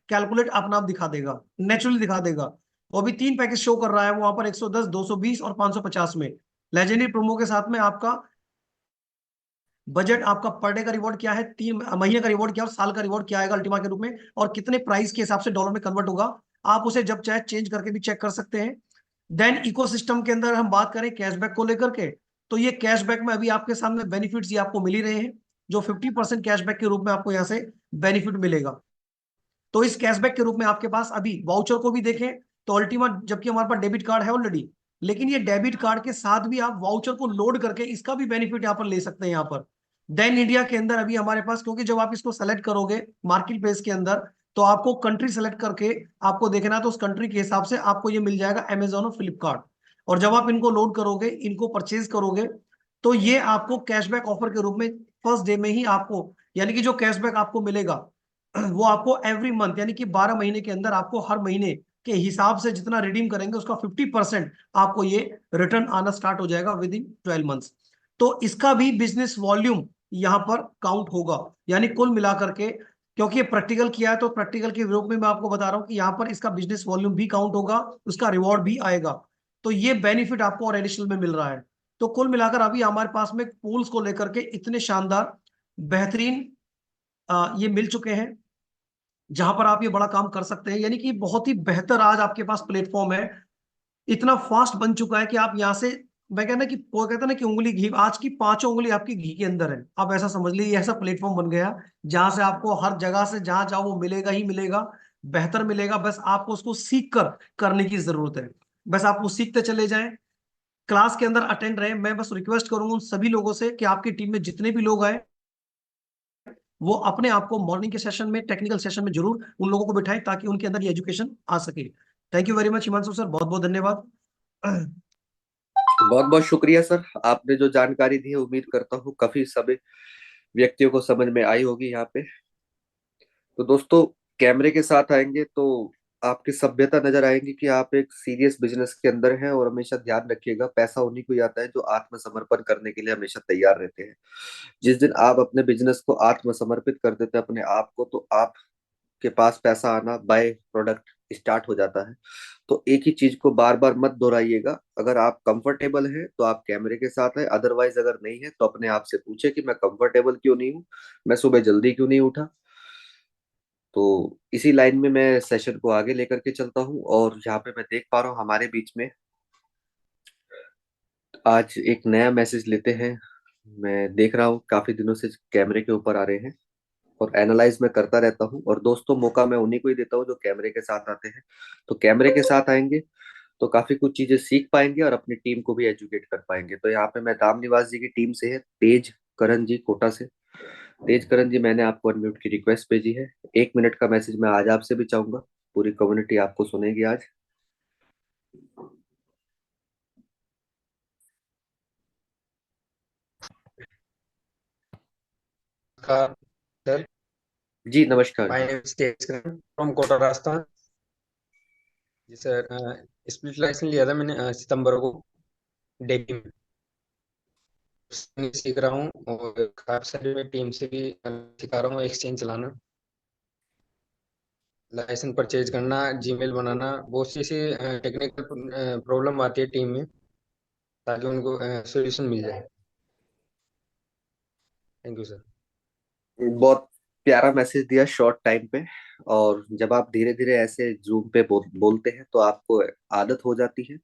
कैलकुलेट अपना आप दिखा देगा, नेचुरली दिखा देगा। वो भी 3 पैकेज शो कर रहा है वहां पर, 110, 220 और 550 में। लेजेंडरी प्रोमो के साथ में आपका बजट, आपका पर डे का रिवॉर्ड क्या है, 3 महीने का रिवॉर्ड क्या है, और साल का रिवॉर्ड क्या आएगा अल्टीमा के रूप में, और कितने प्राइस के हिसाब से डॉलर में कन्वर्ट होगा, आप उसे जब चाहे चेंज करके भी चेक कर सकते हैं। देन इकोसिस्टम के अंदर हम बात करें कैशबैक को लेकर के, तो ये कैशबैक में अभी आपके सामने बेनिफिट्स ये आपको मिल ही रहे हैं, जो 50% कैशबैक के रूप में आपको यहाँ से बेनिफिट मिलेगा। तो इस कैशबैक के रूप में आपके पास अभी वाउचर को भी देखें तो अल्टीमा, जबकि हमारे पास डेबिट कार्ड है ऑलरेडी, लेकिन ये डेबिट कार्ड के साथ भी आप वाउचर को लोड करके इसका भी बेनिफिट यहाँ पर ले सकते हैं यहाँ पर। देन इंडिया के अंदर अभी हमारे पास, क्योंकि जब आप इसको सेलेक्ट करोगे मार्केट प्लेस के अंदर, तो आपको कंट्री सेलेक्ट करके आपको देखना है, तो उस कंट्री के हिसाब से आपको ये मिल जाएगा अमेजोन और फ्लिपकार्ट। और जब आप इनको लोड करोगे, इनको परचेज करोगे, तो ये आपको कैशबैक ऑफर के रूप में फर्स्ट डे में ही आपको, यानी कि जो कैशबैक आपको मिलेगा वो आपको एवरी मंथ, यानी कि 12 महीने के अंदर आपको हर महीने के हिसाब से जितना रिडीम करेंगे उसका 50% आपको ये रिटर्न आना स्टार्ट हो जाएगा विद इन 12 मंथ्स। तो इसका भी बिजनेस वॉल्यूम यहाँ पर काउंट होगा, यानी कुल मिलाकर के, क्योंकि ये प्रैक्टिकल किया है तो प्रैक्टिकल के रूप में मैं आपको बता रहा हूँ कि यहाँ पर इसका बिजनेस वॉल्यूम भी काउंट होगा, उसका रिवॉर्ड भी आएगा। तो ये बेनिफिट आपको और एडिशनल में मिल रहा है। तो कुल मिलाकर अभी हमारे पास में पूल्स को लेकर के इतने शानदार बेहतरीन ये मिल चुके हैं, जहां पर आप ये बड़ा काम कर सकते हैं। यानी कि बहुत ही बेहतर आज आपके पास प्लेटफॉर्म है, इतना फास्ट बन चुका है कि आप यहाँ से, मैं कहना कि वो कहता ना कि उंगली घी, आज की 5 उंगली आपकी घी के अंदर है। आप ऐसा समझ लीजिए, ऐसा प्लेटफॉर्म बन गया जहां से आपको हर जगह से जहां जाओ वो मिलेगा ही मिलेगा, बेहतर मिलेगा। बस आपको उसको सीख कर करने की जरूरत है, बस आप वो सीखते चले जाएं, क्लास के अंदर अटेंड रहे। मैं बस रिक्वेस्ट करूंगा उन सभी लोगों से कि आपकी टीम में जितने भी लोग आए, वो अपने आप को मॉर्निंग के सेशन में, टेक्निकल सेशन में जरूर उन लोगों को बिठाएं, ताकि उनके अंदर ये एजुकेशन आ सके। Thank you very much Himanshu sir, बहुत बहुत धन्यवाद। बहुत बहुत शुक्रिया सर, आपने जो जानकारी दी है उम्मीद करता हूँ काफी सभी व्यक्तियों को समझ में आई होगी यहाँ पे। तो दोस्तों, कैमरे के साथ आएंगे तो आपकी सभ्यता नजर आएंगी कि आप एक सीरियस बिजनेस के अंदर हैं। और हमेशा ध्यान रखिएगा, पैसा उन्हीं को ही आता है जो आत्मसमर्पण करने के लिए हमेशा तैयार रहते हैं। जिस दिन आप अपने बिजनेस को आत्मसमर्पित कर देते हैं अपने आप को, तो आपके पास पैसा आना बाय प्रोडक्ट स्टार्ट हो जाता है। तो एक ही चीज को बार बार मत दोहराइएगा। अगर आप कंफर्टेबल हैं तो आप कैमरे के साथ हैं, अदरवाइज अगर नहीं है तो अपने आप से पूछे कि मैं कंफर्टेबल क्यों नहीं हूँ, मैं सुबह जल्दी क्यों नहीं उठा। तो इसी लाइन में मैं सेशन को आगे लेकर के चलता हूँ। और यहाँ पे मैं देख पा रहा हूँ हमारे बीच में आज एक नया मैसेज लेते हैं। मैं देख रहा हूँ काफी दिनों से कैमरे के ऊपर आ रहे हैं, और एनालाइज मैं करता रहता हूँ। और दोस्तों, मौका मैं उन्हीं को ही देता हूँ जो कैमरे के साथ आते हैं। तो कैमरे के साथ आएंगे तो काफी कुछ चीजें सीख पाएंगे और अपनी टीम को भी एजुकेट कर पाएंगे। तो यहाँ पे मैं दाम निवास जी की टीम से है तेज करण जी कोटा से। तेज करण जी, मैंने आपको अनम्यूट की रिक्वेस्ट भेजी है। 1 मिनट का मैसेज मैं आज आपसे भी चाहूंगा, पूरी कम्युनिटी आपको सुनेगी आज। नमस्कार सर। जी नमस्कार माय जी। Name is from Kota Rajasthan. जी सर, स्प्लिट लाइसेंस लिया था मैंने सितंबर को दिल्ली में। मैं सीख रहा हूँ और काफी सारी मैं टीम से भी सिखा रहा हूँ एक्सचेंज चलाना, लाइसेंस परचेज करना, जीमेल बनाना। बहुत सी ऐसी टेक्निकल प्रॉब्लम आती है टीम में, ताकि उनको सोल्यूशन मिल जाए। Thank you sir. बहुत प्यारा मैसेज दिया शॉर्ट टाइम पे। और जब आप धीरे धीरे ऐसे जूम पे बोलते हैं तो आपको आदत हो जाती है,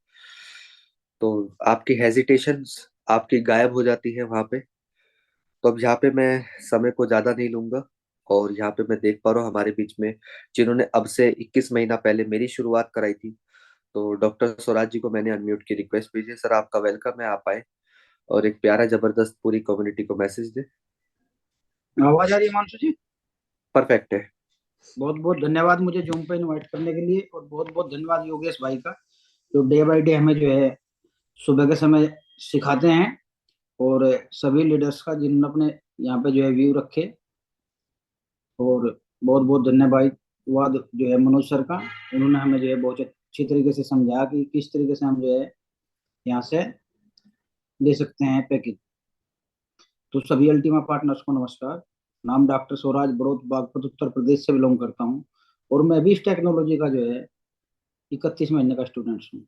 तो आपकी हेजिटेशंस आपकी गायब हो जाती है वहां पे। तो अब यहाँ पे मैं समय को ज्यादा नहीं लूंगा। और यहाँ पे मैं देख पा रहा हूँ हमारे बीच में जिन्होंने अब से 21 महीना पहले मेरी शुरुआत कराई थी, तो डॉक्टर स्वराज जी को मैंने अनम्यूट की रिक्वेस्ट भेजी है। सर आपका वेलकम है, आप आए और एक प्यारा जबरदस्त पूरी कम्युनिटी को मैसेज दे। आवाज आ रही है हिमांशु जी? परफेक्ट है। बहुत बहुत धन्यवाद मुझे जूम पे इनवाइट करने के लिए, और बहुत बहुत धन्यवाद योगेश भाई का, जो डे बाय डे हमें जो है सुबह के समय सिखाते हैं, और सभी लीडर्स का जिन्होंने अपने यहाँ पे जो है व्यू रखे। और बहुत बहुत धन्यवाद जो है मनोज सर का, उन्होंने हमें जो है बहुत अच्छी तरीके से समझाया कि किस तरीके से हम जो है यहाँ से ले सकते हैं पैकेज। तो सभी अल्टीमा पार्टनर्स को नमस्कार। नाम डॉक्टर स्वराज बड़ौत बागपत उत्तर प्रदेश से बिलोंग करता हूँ, और मैं भी इस टेक्नोलॉजी का जो है 31 महीने का स्टूडेंट हूँ।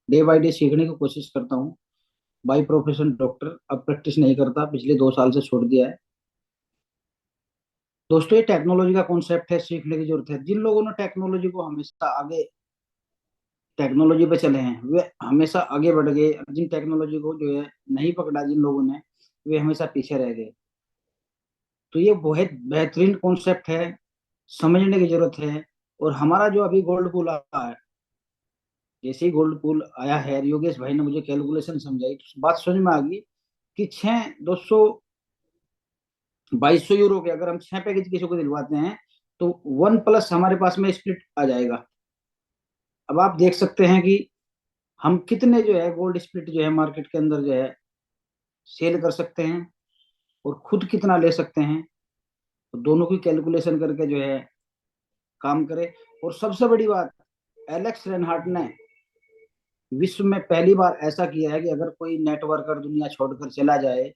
डे बाय डे सीखने की कोशिश करता हूँ। बाई प्रोफेशन डॉक्टर, अब प्रैक्टिस नहीं करता, पिछले 2 साल से छोड़ दिया है। दोस्तों, ये टेक्नोलॉजी का कॉन्सेप्ट है, सीखने की जरूरत है। जिन लोगों ने टेक्नोलॉजी को हमेशा आगे, टेक्नोलॉजी पे चले हैं, वे हमेशा आगे बढ़ गए। जिन टेक्नोलॉजी को जो है नहीं पकड़ा जिन लोगों ने, वे हमेशा पीछे रह गए। तो ये बहुत बेहतरीन कॉन्सेप्ट है, समझने की जरूरत है। और हमारा जो अभी गोल्ड पूल आया है, जैसे ही गोल्ड पूल आया है, योगेश भाई ने मुझे कैलकुलेशन समझाई, तो बात समझ में आ गई कि 2200 के अगर हम 6 पैकेज किसी को दिलवाते हैं, तो 1+ हमारे पास में स्प्लिट आ जाएगा। अब आप देख सकते हैं कि हम कितने जो है गोल्ड स्प्लिट जो है मार्केट के अंदर जो है सेल कर सकते हैं, और खुद कितना ले सकते हैं। तो दोनों की कैलकुलेशन करके जो है काम करें। और सबसे बड़ी बात, एलेक्स रेनहार्ट ने विश्व में पहली बार ऐसा किया है कि अगर कोई नेटवर्कर दुनिया छोड़कर चला जाए,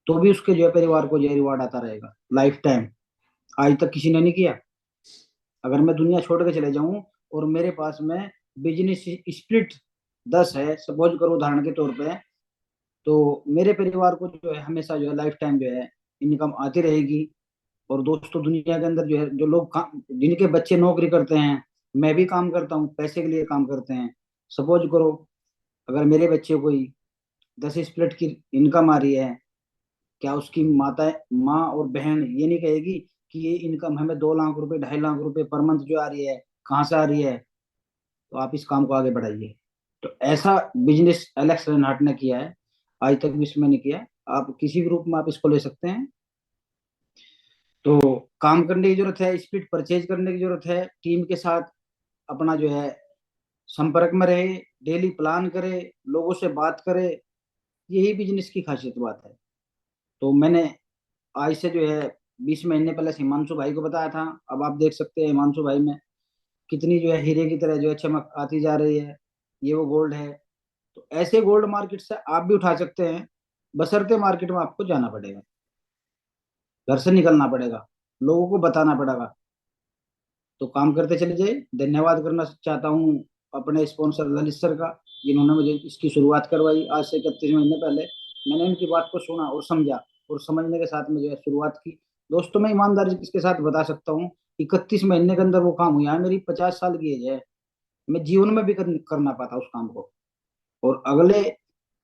तो भी उसके जो है परिवार को जो है रिवार्ड आता रहेगा लाइफ टाइम। आज तक किसी ने नहीं किया। अगर मैं दुनिया छोड़ के चले जाऊं और मेरे पास में बिजनेस स्प्लिट 10 है, सपोज करो उदाहरण के तौर पे, तो मेरे परिवार को जो है हमेशा जो है लाइफ टाइम जो है इनकम आती रहेगी। और दोस्तों, दुनिया के अंदर जो है जो लोग जिनके बच्चे नौकरी करते हैं, मैं भी काम करता हूँ, पैसे के लिए काम करते हैं। सपोज करो अगर मेरे बच्चे कोई 10 स्प्लिट की इनकम आ रही है, क्या उसकी माँ और बहन ये नहीं कहेगी कि ये इनकम हमें 2 लाख रुपए 2.5 लाख रुपए पर मंथ जो आ रही है, कहाँ से आ रही है? तो आप इस काम को आगे बढ़ाइए। तो ऐसा बिजनेस एलेक्स रेनहार्ट ने किया है, आज तक विश्व में नहीं किया है। आप किसी भी रूप में आप इसको ले सकते हैं। तो काम करने की जरूरत है, स्पीड परचेज करने की जरूरत है, टीम के साथ अपना जो है संपर्क में रहे, डेली प्लान करे, लोगों से बात करे। यही बिजनेस की खासियत बात है। तो मैंने आज से जो है 20 महीने पहले हिमांशु भाई को बताया था। अब आप देख सकते हैं हिमांशु भाई में कितनी जो है हीरे की तरह जो है चमक आती जा रही है। ये वो गोल्ड है। तो ऐसे गोल्ड मार्केट से आप भी उठा सकते हैं, बशर्ते मार्केट में आपको जाना पड़ेगा, घर से निकलना पड़ेगा, लोगों को बताना पड़ेगा। तो काम करते चले जाइए। धन्यवाद करना चाहता हूँ अपने स्पॉन्सर ललित सर का, जिन्होंने मुझे इसकी शुरुआत करवाई। आज से 31 महीने पहले मैंने इनकी बात को सुना और समझा, और समझने के साथ में जो है शुरुआत की। दोस्तों, मैं ईमानदारी के साथ बता सकता हूँ, 31 महीने के अंदर वो काम हुआ है। मेरी 50 साल की एज है, मैं जीवन में भी कर ना पाता उस काम को। और अगले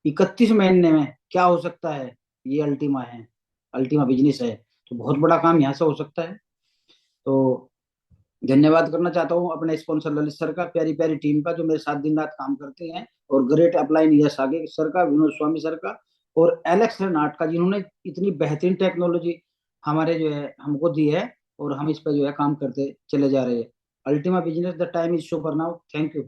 31 महीने में क्या हो सकता है, ये अल्टीमा है, अल्टीमा बिजनेस है। तो बहुत बड़ा काम यहाँ से हो सकता है। तो धन्यवाद करना चाहता हूँ अपने स्पॉन्सर ललित सर का, प्यारी प्यारी टीम का, जो मेरे साथ दिन रात काम करते हैं। और ग्रेट अपलाइन यश आगे सर का, विनोद स्वामी सर का, और एलेक्स रेनार्ट का, जिन्होंने इतनी बेहतरीन टेक्नोलॉजी हमारे जो है हमको दी है, और हम इस पर जो है काम करते चले जा रहे हैं। Ultima business, the time is show for now. Thank you.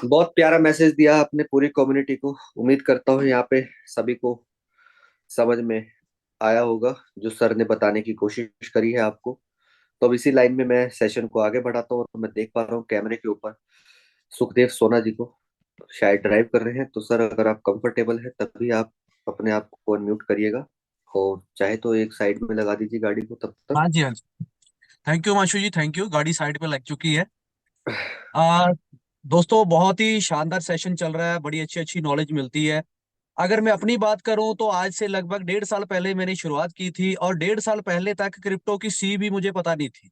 बहुत प्यारा मैसेज दिया आपने पूरी कम्युनिटी को। उम्मीद करता हूँ यहाँ पे सभी को समझ में आया होगा जो सर ने बताने की कोशिश करी है आपको। तो अब इसी लाइन में मैं सेशन को आगे बढ़ाता हूँ, और मैं देख पा रहा हूँ कैमरे के ऊपर सुखदेव सोना जी को शायद ड्राइव कर रहे हैं। तो सर अगर आप कंफर्टेबल है तभी आप अपने आप को अनम्यूट करिएगा, और चाहे तो एक साइड में लगा दीजिए गाड़ी को तब तक। हाँ जी, हाँ जी। थैंक यू माशु जी, थैंक यू। गाड़ी साइड पे लग चुकी है। आ, दोस्तों, बहुत ही शानदार सेशन चल रहा है, बड़ी अच्छी अच्छी नॉलेज मिलती है। अगर मैं अपनी बात करूं तो आज से लगभग 1.5 साल पहले मैंने शुरुआत की थी, और 1.5 साल पहले तक क्रिप्टो की सी भी मुझे पता नहीं थी।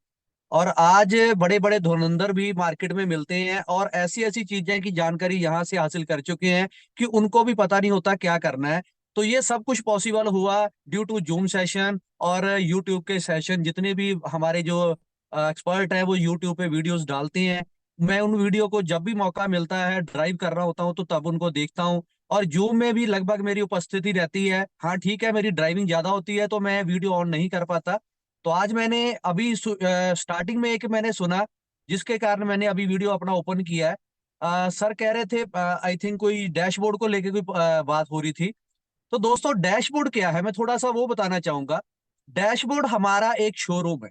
और आज बड़े बड़े धुरंधर भी मार्केट में मिलते हैं, और ऐसी ऐसी चीजें की जानकारी यहाँ से हासिल कर चुके हैं कि उनको भी पता नहीं होता क्या करना है। तो ये सब कुछ पॉसिबल हुआ ड्यू टू जूम सेशन और यूट्यूब के सेशन। जितने भी हमारे जो एक्सपर्ट है वो यूट्यूब पे वीडियोस डालते हैं, मैं उन वीडियो को जब भी मौका मिलता है, ड्राइव कर रहा होता हूँ तो तब उनको देखता हूँ। और जूम में भी लगभग मेरी उपस्थिति रहती है। हाँ ठीक है, मेरी ड्राइविंग ज्यादा होती है तो मैं वीडियो ऑन नहीं कर पाता। तो आज मैंने अभी स्टार्टिंग में एक मैंने सुना, जिसके कारण मैंने अभी वीडियो अपना ओपन किया है। सर कह रहे थे, आई थिंक कोई डैशबोर्ड को लेके कोई बात हो रही थी। तो दोस्तों, डैशबोर्ड क्या है मैं थोड़ा सा वो बताना चाहूंगा। डैशबोर्ड हमारा एक शोरूम है।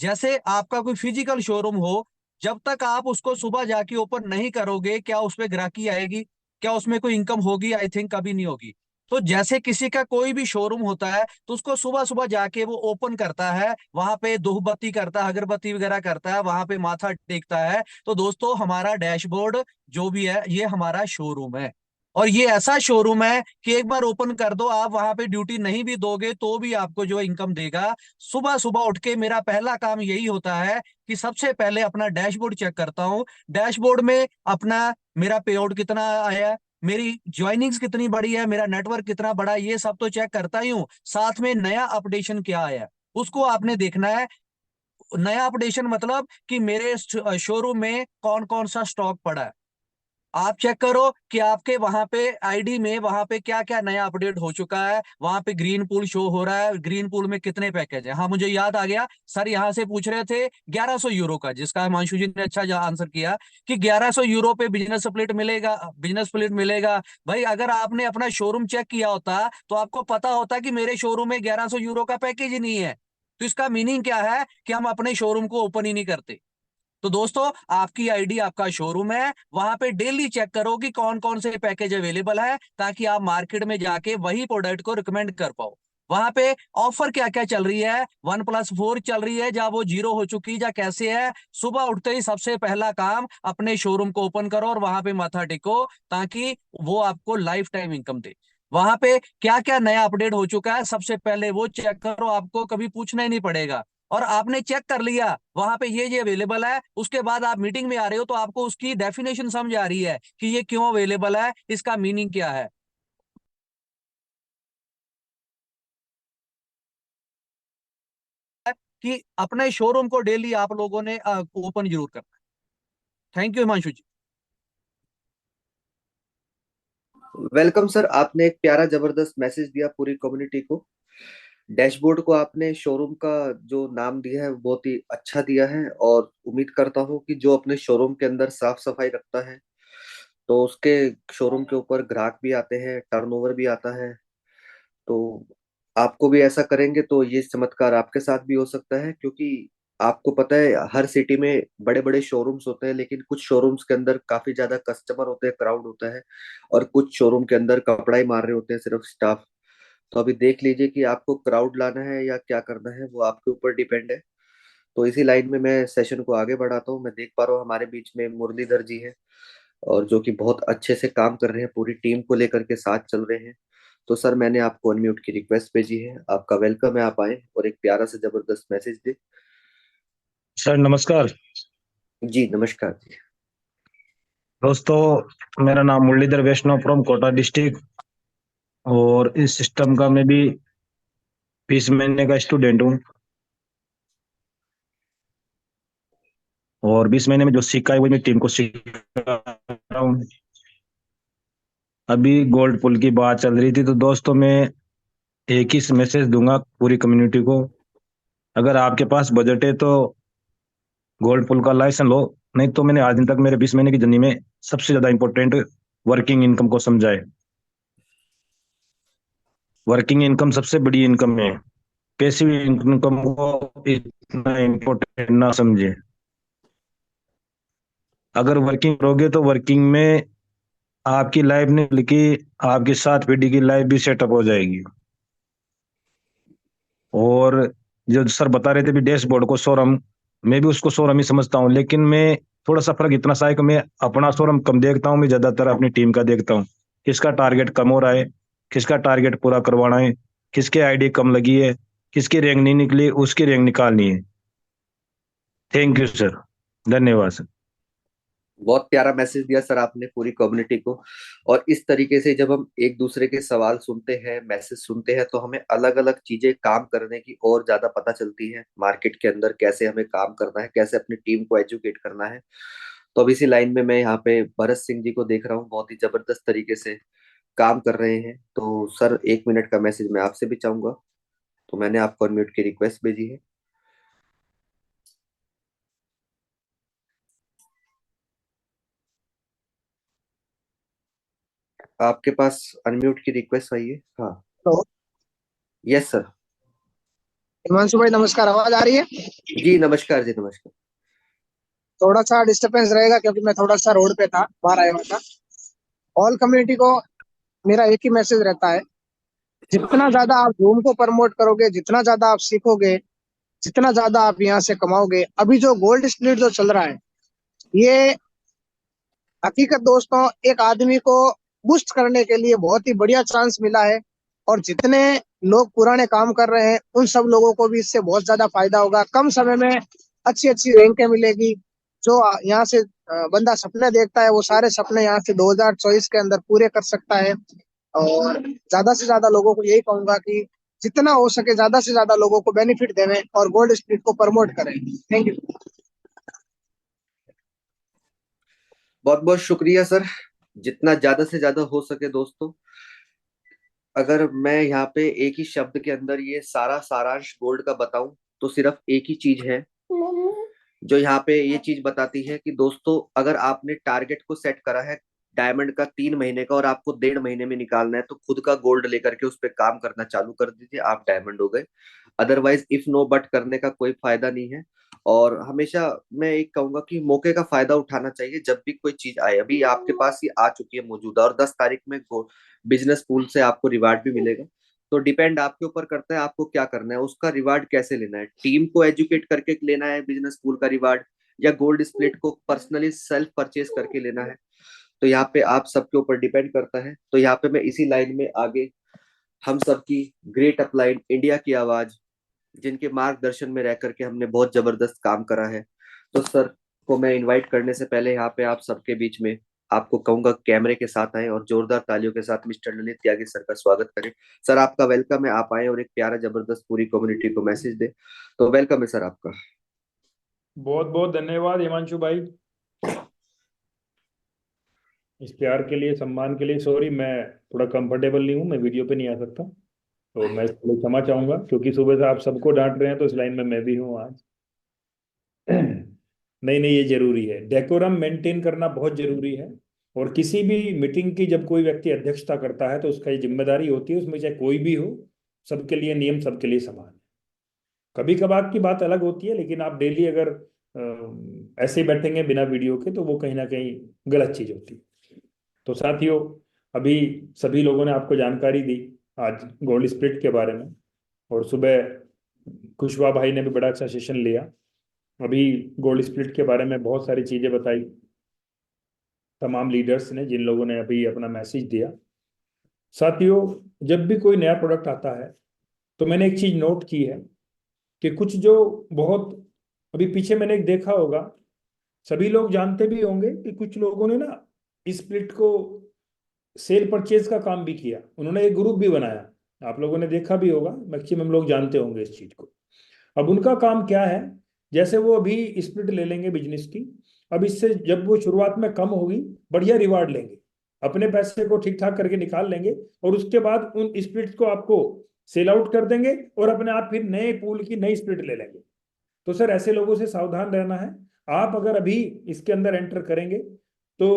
जैसे आपका कोई फिजिकल शोरूम हो, जब तक आप उसको सुबह जाके ओपन नहीं करोगे, क्या उसमें ग्राहकी आएगी? क्या उसमें कोई इनकम होगी? आई थिंक कभी नहीं होगी। तो जैसे किसी का कोई भी शोरूम होता है तो उसको सुबह सुबह जाके वो ओपन करता है, वहां पे धूप बत्ती करता है, अगरबत्ती वगैरह करता है, वहां पे माथा टेकता है। तो दोस्तों, हमारा डैशबोर्ड जो भी है ये हमारा शोरूम है। और ये ऐसा शोरूम है कि एक बार ओपन कर दो, आप वहां पे ड्यूटी नहीं भी दोगे तो भी आपको जो इनकम देगा। सुबह सुबह उठ के मेरा पहला काम यही होता है कि सबसे पहले अपना डैशबोर्ड चेक करता हूँ। डैशबोर्ड में अपना मेरा पे आउट कितना आया है, मेरी ज्वाइनिंग्स कितनी बड़ी है, मेरा नेटवर्क कितना बड़ा है, ये सब तो चेक करता ही हूँ। साथ में नया अपडेशन क्या आया है उसको आपने देखना है। नया अपडेशन मतलब कि मेरे शोरूम में कौन कौन सा स्टॉक पड़ा है। आप चेक करो कि आपके वहां पे आईडी में वहां पे क्या क्या नया अपडेट हो चुका है। वहां पे ग्रीन पूल शो हो रहा है, ग्रीन पूल में कितने पैकेज है। हाँ, मुझे याद आ गया, सर यहाँ से पूछ रहे थे 1100 यूरो का, जिसका हिमांशु जी ने अच्छा आंसर किया कि 1100 यूरो पे बिजनेस स्प्लिट मिलेगा, बिजनेस स्प्लिट मिलेगा। भाई, अगर आपने अपना शोरूम चेक किया होता तो आपको पता होता कि मेरे शोरूम में 1100 यूरो का पैकेज ही नहीं है। तो इसका मीनिंग क्या है कि हम अपने शोरूम को ओपन ही नहीं करते। तो दोस्तों, आपकी आईडी आपका शोरूम है, वहां पे डेली चेक करो कि कौन कौन से पैकेज अवेलेबल है, ताकि आप मार्केट में जाके वही प्रोडक्ट को रिकमेंड कर पाओ। वहां पे ऑफर क्या क्या चल रही है, 1+4 चल रही है, या वो 0 हो चुकी, या कैसे है। सुबह उठते ही सबसे पहला काम अपने शोरूम को ओपन करो और वहां पे माथा टेको, ताकि वो आपको लाइफ टाइम इनकम दे। वहां पे क्या क्या नया अपडेट हो चुका है सबसे पहले वो चेक करो, आपको कभी पूछना ही नहीं पड़ेगा। और आपने चेक कर लिया वहां पे ये अवेलेबल है, उसके बाद आप मीटिंग में आ रहे हो तो आपको उसकी डेफिनेशन समझ आ रही है कि ये क्यों अवेलेबल है, इसका मीनिंग क्या है। कि अपने शोरूम को डेली आप लोगों ने ओपन जरूर करना है। Thank you Himanshu ji. Welcome sir, आपने एक प्यारा जबरदस्त मैसेज दिया पूरी कम्युनिटी को। डैशबोर्ड को आपने शोरूम का जो नाम दिया है वो बहुत ही अच्छा दिया है, और उम्मीद करता हूँ कि जो अपने शोरूम के अंदर साफ सफाई रखता है तो उसके शोरूम के ऊपर ग्राहक भी आते हैं, टर्नओवर भी आता है। तो आपको भी ऐसा करेंगे तो ये चमत्कार आपके साथ भी हो सकता है, क्योंकि आपको पता है हर सिटी में बड़े बड़े शोरूम्स होते हैं, लेकिन कुछ शोरूम्स के अंदर काफी ज्यादा कस्टमर होते हैं, क्राउड होता है, और कुछ शोरूम के अंदर कपड़ा ही मार रहे होते हैं सिर्फ स्टाफ। तो अभी देख लीजिए कि आपको क्राउड लाना है या क्या करना है, वो आपके ऊपर डिपेंड है। तो इसी लाइन में मैं सेशन को आगे बढ़ाता हूँ। मैं देख पा रहा हूँ हमारे बीच में मुरलीधर जी है, और जो कि बहुत अच्छे से काम कर रहे हैं, पूरी टीम को लेकर के साथ चल रहे हैं। तो सर मैंने आपको अनम्यूट की रिक्वेस्ट भेजी है, आपका वेलकम है, आप आए और एक प्यारा सा जबरदस्त मैसेज दे। सर नमस्कार। जी नमस्कार जी। दोस्तों, मेरा नाम मुरलीधर वैष्णव फ्रॉम कोटा डिस्ट्रिक्ट, और इस सिस्टम का मैं भी 20 महीने का स्टूडेंट हूँ। और 20 महीने में जो सीखा है वो मैं टीम को सिखा रहा हूँ। अभी गोल्ड पुल की बात चल रही थी, तो दोस्तों मैं एक ही मैसेज दूंगा पूरी कम्युनिटी को। अगर आपके पास बजट है तो गोल्ड पुल का लाइसेंस लो, नहीं तो मैंने आज दिन तक मेरे 20 महीने की जर्नी में सबसे ज्यादा इंपॉर्टेंट वर्किंग इनकम को समझा है। वर्किंग इनकम सबसे बड़ी इनकम है। पैसिव इनकम को इतना इम्पोर्टेंट ना समझे। अगर वर्किंग करोगे तो वर्किंग में आपकी लाइफ नहीं बल्कि आपकी 7 पीढ़ी की लाइफ भी सेटअप हो जाएगी। और जो सर बता रहे थे भी डैशबोर्ड को शोरम, मैं भी उसको शोरम ही समझता हूँ, लेकिन मैं थोड़ा सा फर्क इतना सा है कि मैं अपना शोरम कम देखता हूँ, मैं ज्यादातर अपनी टीम का देखता हूँ। किसका टारगेट कम हो रहा है, किसका टारगेट पूरा करवाना है, किसके आईडी कम लगी है, किसकी रैंक नहीं निकली, उसकी रैंक निकालनी है। थैंक यू सर, धन्यवाद सर। बहुत प्यारा मैसेज दिया सर आपने पूरी कम्युनिटी को। और इस तरीके से जब हम एक दूसरे के सवाल सुनते हैं, मैसेज सुनते हैं, तो हमें अलग अलग चीजें काम करने की और ज्यादा पता चलती है। मार्केट के अंदर कैसे हमें काम करना है, कैसे अपनी टीम को एजुकेट करना है। तो अब इसी लाइन में मैं यहाँ पे भरत सिंह जी को देख रहा हूँ, बहुत ही जबरदस्त तरीके से काम कर रहे हैं। तो सर 1 मिनट का मैसेज मैं आपसे भी चाहूंगा। तो मैंने आपको अनम्यूट की रिक्वेस्ट भेजी है। आपके पास अनम्यूट की रिक्वेस्ट आई है? हाँ। तो यस सर। हिमांशु भाई नमस्कार, आवाज आ रही है? जी नमस्कार जी, नमस्कार। थोड़ा सा डिस्टरबेंस रहेगा क्योंकि मैं थोड़ा सा रोड पे था, बाहर आया हुआ था। ऑल कम्युनिटी को मेरा एक ही मैसेज रहता है, जितना ज्यादा आप जूम को प्रमोट करोगे, जितना ज्यादा आप सीखोगे, जितना ज्यादा आप यहाँ से कमाओगे। अभी जो गोल्ड स्प्लिट जो चल रहा है, ये हकीकत दोस्तों एक आदमी को बूस्ट करने के लिए बहुत ही बढ़िया चांस मिला है। और जितने लोग पुराने काम कर रहे हैं उन सब लोगों को भी इससे बहुत ज्यादा फायदा होगा। कम समय में अच्छी अच्छी रैंकें मिलेगी। जो यहाँ से बंदा सपने देखता है, वो सारे सपने यहाँ से 2024 के अंदर पूरे कर सकता है। और ज्यादा से ज्यादा लोगों को यही कहूंगा कि जितना हो सके ज्यादा से ज्यादा लोगों को बेनिफिट देवें और गोल्ड स्प्लिट को प्रमोट करें। Thank you. बहुत बहुत शुक्रिया सर। जितना ज्यादा से ज्यादा हो सके दोस्तों, अगर मैं यहाँ पे एक ही शब्द के अंदर ये सारा सारांश गोल्ड का बताऊं तो सिर्फ एक ही चीज है जो यहाँ पे ये चीज बताती है कि दोस्तों, अगर आपने टारगेट को सेट करा है डायमंड का 3 महीने का और आपको 1.5 महीने में निकालना है, तो खुद का गोल्ड लेकर के उस पर काम करना चालू कर दीजिए, आप डायमंड हो गए। अदरवाइज इफ नो बट करने का कोई फायदा नहीं है। और हमेशा मैं एक कहूंगा कि मौके का फायदा उठाना चाहिए जब भी कोई चीज आए। अभी आपके पास ही आ चुकी है मौजूदा, और 10 तारीख में बिजनेस पूल से आपको रिवार्ड भी मिलेगा। तो डिपेंड आपके ऊपर करता है आपको क्या करना है, उसका रिवार्ड कैसे लेना है। टीम को एजुकेट करके लेना है बिजनेस पूल का रिवार्ड, या गोल्ड स्प्लिट को पर्सनली सेल्फ परचेज करके लेना है। तो यहाँ पे आप सबके ऊपर डिपेंड करता है। तो यहाँ पे मैं इसी लाइन में आगे हम सबकी ग्रेट अपलाइन इंडिया की आवाज, जिनके मार्गदर्शन में रह करके हमने बहुत जबरदस्त काम करा है, तो सर को मैं इनवाइट करने से पहले यहाँ पे आप सबके बीच में आपको कहूंगा कैमरे के साथ आए और जोरदार तालियों के साथ मिस्टर ललित त्यागी सर का स्वागत करें। सर आपका वेलकम है, आप आए और एक प्यारा जबरदस्त पूरी कम्युनिटी को मैसेज दे। तो वेलकम है सर आपका। बहुत बहुत धन्यवाद हिमांशु भाई, इस प्यार के लिए, सम्मान के लिए। सॉरी मैं थोड़ा कंफर्टेबल नहीं हूँ, मैं वीडियो पे नहीं आ सकता, तो मैं इसके लिए क्षमा चाहूंगा, क्योंकि सुबह से आप सबको डांट रहे हैं तो इस लाइन में मैं भी हूँ आज। नहीं नहीं, ये जरूरी है, डेकोरम मेंटेन करना बहुत जरूरी है। और किसी भी मीटिंग की जब कोई व्यक्ति अध्यक्षता करता है तो उसका ये जिम्मेदारी होती है, उसमें चाहे कोई भी हो, सबके लिए नियम सबके लिए समान है। कभी कभार की बात अलग होती है, लेकिन आप डेली अगर ऐसे ही बैठेंगे बिना वीडियो के तो वो कहीं ना कहीं गलत चीज होती है। तो साथियों, अभी सभी लोगों ने आपको जानकारी दी आज गोल्ड स्प्लिट के बारे में, और सुबह कुशवाहा भाई ने भी बड़ा अच्छा सेशन लिया। अभी गोल्ड स्प्लिट के बारे में बहुत सारी चीजें बताई तमाम लीडर्स ने, जिन लोगों ने अभी अपना मैसेज दिया। साथियों, जब भी कोई नया प्रोडक्ट आता है तो मैंने एक चीज नोट की है कि कुछ जो बहुत अभी पीछे मैंने एक देखा होगा, सभी लोग जानते भी होंगे कि कुछ लोगों ने ना स्प्लिट को सेल परचेज का काम भी किया, उन्होंने एक ग्रुप भी बनाया, आप लोगों ने देखा भी होगा, मैक्सिमम लोग जानते होंगे इस चीज को। अब उनका काम क्या है, जैसे वो अभी स्प्लिट ले लेंगे बिजनेस की, अब इससे जब वो शुरुआत में कम होगी, बढ़िया रिवार्ड लेंगे, अपने पैसे को ठीक ठाक करके निकाल लेंगे, और उसके बाद उन स्प्लिट को आपको सेल आउट कर देंगे और अपने आप फिर नए पूल की नई स्प्लिट ले लेंगे। तो सर ऐसे लोगों से सावधान रहना है। आप अगर अभी इसके अंदर एंटर करेंगे तो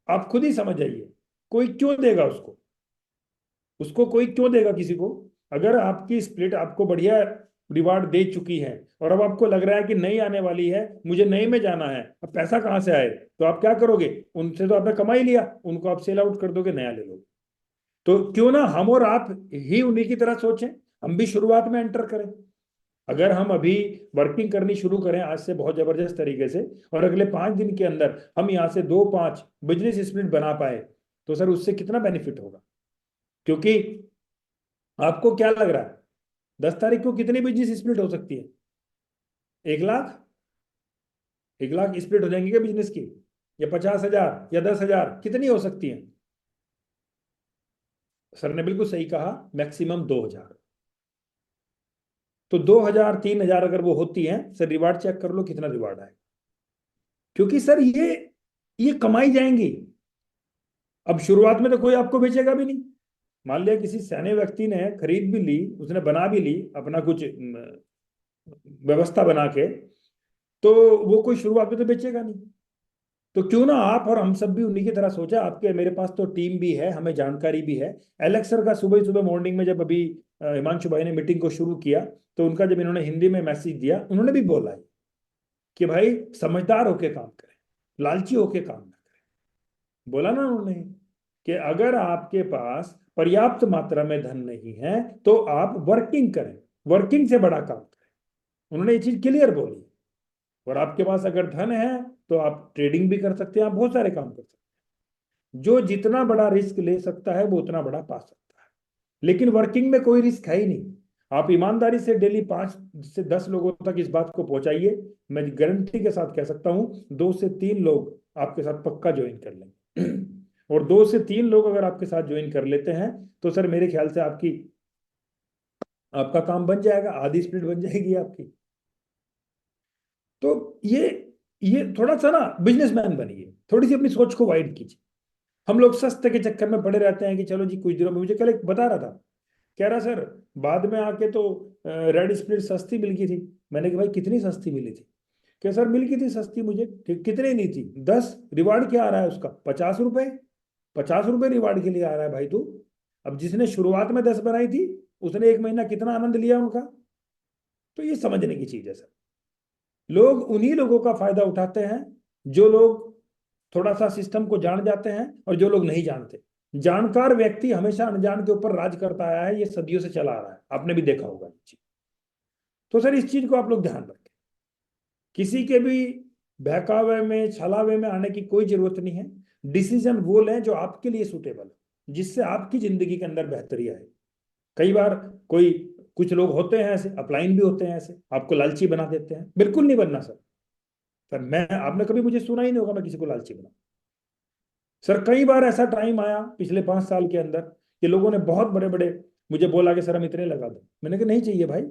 आप खुद ही समझ जाइए, कोई क्यों देगा उसको। उसको कोई क्यों देगा किसी को? अगर आपकी स्प्लिट आपको बढ़िया रिवार्ड दे चुकी है और अब आपको लग रहा है कि नई आने वाली है, मुझे नई में जाना है, अब पैसा कहाँ से आए, तो आप क्या करोगे? उनसे तो आपने कमा ही लिया, उनको आप सेल आउट कर दोगे, नया ले लोगे। तो क्यों ना हम और आप ही उन्हीं की तरह सोचें, हम भी शुरुआत में एंटर करें। अगर हम अभी वर्किंग करनी शुरू करें आज से बहुत जबरदस्त तरीके से, और अगले 5 दिन के अंदर हम यहाँ से 2-5 बिजनेस स्प्लिट बना पाए, तो सर उससे कितना बेनिफिट होगा? क्योंकि आपको क्या लग रहा है 10 तारीख को कितनी बिजनेस स्प्लिट हो सकती है? 1 लाख? 1 लाख स्प्लिट हो जाएंगी क्या बिजनेस की? या 50,000 या 10,000? कितनी हो सकती है? सर ने बिल्कुल सही कहा, मैक्सिमम 2,000। तो 2,000 3,000 अगर वो होती है, सर रिवार्ड चेक कर लो कितना रिवार्ड आएगा। क्योंकि सर ये कमाई जाएंगी। अब शुरुआत में तो कोई आपको बेचेगा भी नहीं। मान लिया किसी सैन्य व्यक्ति ने खरीद भी ली, उसने बना भी ली अपना कुछ व्यवस्था बना के, तो वो कोई शुरुआत में तो बेचेगा नहीं। तो क्यों ना आप और हम सब भी उन्हीं की तरह सोचा। आपके मेरे पास तो टीम भी है, हमें जानकारी भी है। एलेक्स सर का सुबह सुबह मॉर्निंग में जब अभी हिमांशु भाई ने मीटिंग को शुरू किया, तो उनका जब इन्होंने हिंदी में मैसेज दिया, उन्होंने भी बोला है कि भाई समझदार होके काम करें, लालची होके काम ना करें। बोला ना उन्होंने कि अगर आपके पास पर्याप्त मात्रा में धन नहीं है तो आप वर्किंग करें, वर्किंग से बड़ा काम करें। उन्होंने ये चीज क्लियर बोली। और आपके पास अगर धन है तो आप ट्रेडिंग भी कर सकते हैं, आप बहुत सारे काम कर सकते हैं। जो जितना बड़ा रिस्क ले सकता है वो उतना बड़ा पा सकता है। लेकिन वर्किंग में कोई रिस्क है ही नहीं। आप ईमानदारी से डेली 5 से 10 लोगों तक इस बात को पहुंचाइए, मैं गारंटी के साथ कह सकता हूं 2 से 3 लोग आपके साथ पक्का ज्वाइन कर लेंगे। और 2 से 3 लोग अगर आपके साथ ज्वाइन कर लेते हैं तो सर मेरे ख्याल से आपका काम बन जाएगा, आधी स्प्लिट बन जाएगी आपकी। तो ये थोड़ा सा ना बिजनेसमैन बनिए, थोड़ी सी अपनी सोच को वाइड कीजिए। हम लोग सस्ते के चक्कर में पड़े रहते हैं कि चलो जी कुछ दिनों में। मुझे कल एक बता रहा था, कह रहा सर बाद में आके तो रेड स्प्लिट सस्ती मिल गई थी। मैंने कहा भाई कितनी सस्ती मिली थी? क्या सर मिल गई थी सस्ती मुझे, कितने नहीं थी 10। रिवार्ड क्या आ रहा है उसका? 50 रुपए। 50 रुपए रिवार्ड के लिए आ रहा है भाई तू। अब जिसने शुरुआत में 10 बनाई थी उसने 1 महीना कितना आनंद लिया उनका। तो ये समझने की चीज है सर। लोग उन्हीं लोगों का फायदा उठाते हैं जो लोग थोड़ा सा सिस्टम को जान जाते हैं, और जो लोग नहीं जानते। जानकार व्यक्ति हमेशा अनजान के ऊपर राज करता आया है, ये सदियों से चला आ रहा है, आपने भी देखा होगा। तो सर इस चीज को आप लोग ध्यान रखें, किसी के भी बहकावे में छलावे में आने की कोई जरूरत नहीं है। डिसीजन वो लें जो आपके लिए सूटेबल है, जिससे आपकी जिंदगी के अंदर बेहतरी आए। कई बार कुछ लोग होते हैं ऐसे, अपलाइन भी होते हैं ऐसे, आपको लालची बना देते हैं। बिल्कुल नहीं बनना सर। आपने कभी मुझे सुना ही नहीं होगा मैं किसी को लालची बना। सर कई बार ऐसा टाइम आया पिछले 5 साल के अंदर कि लोगों ने बहुत बड़े बड़े मुझे बोला कि सर हम इतने लगा दो। मैंने कहा नहीं चाहिए भाई,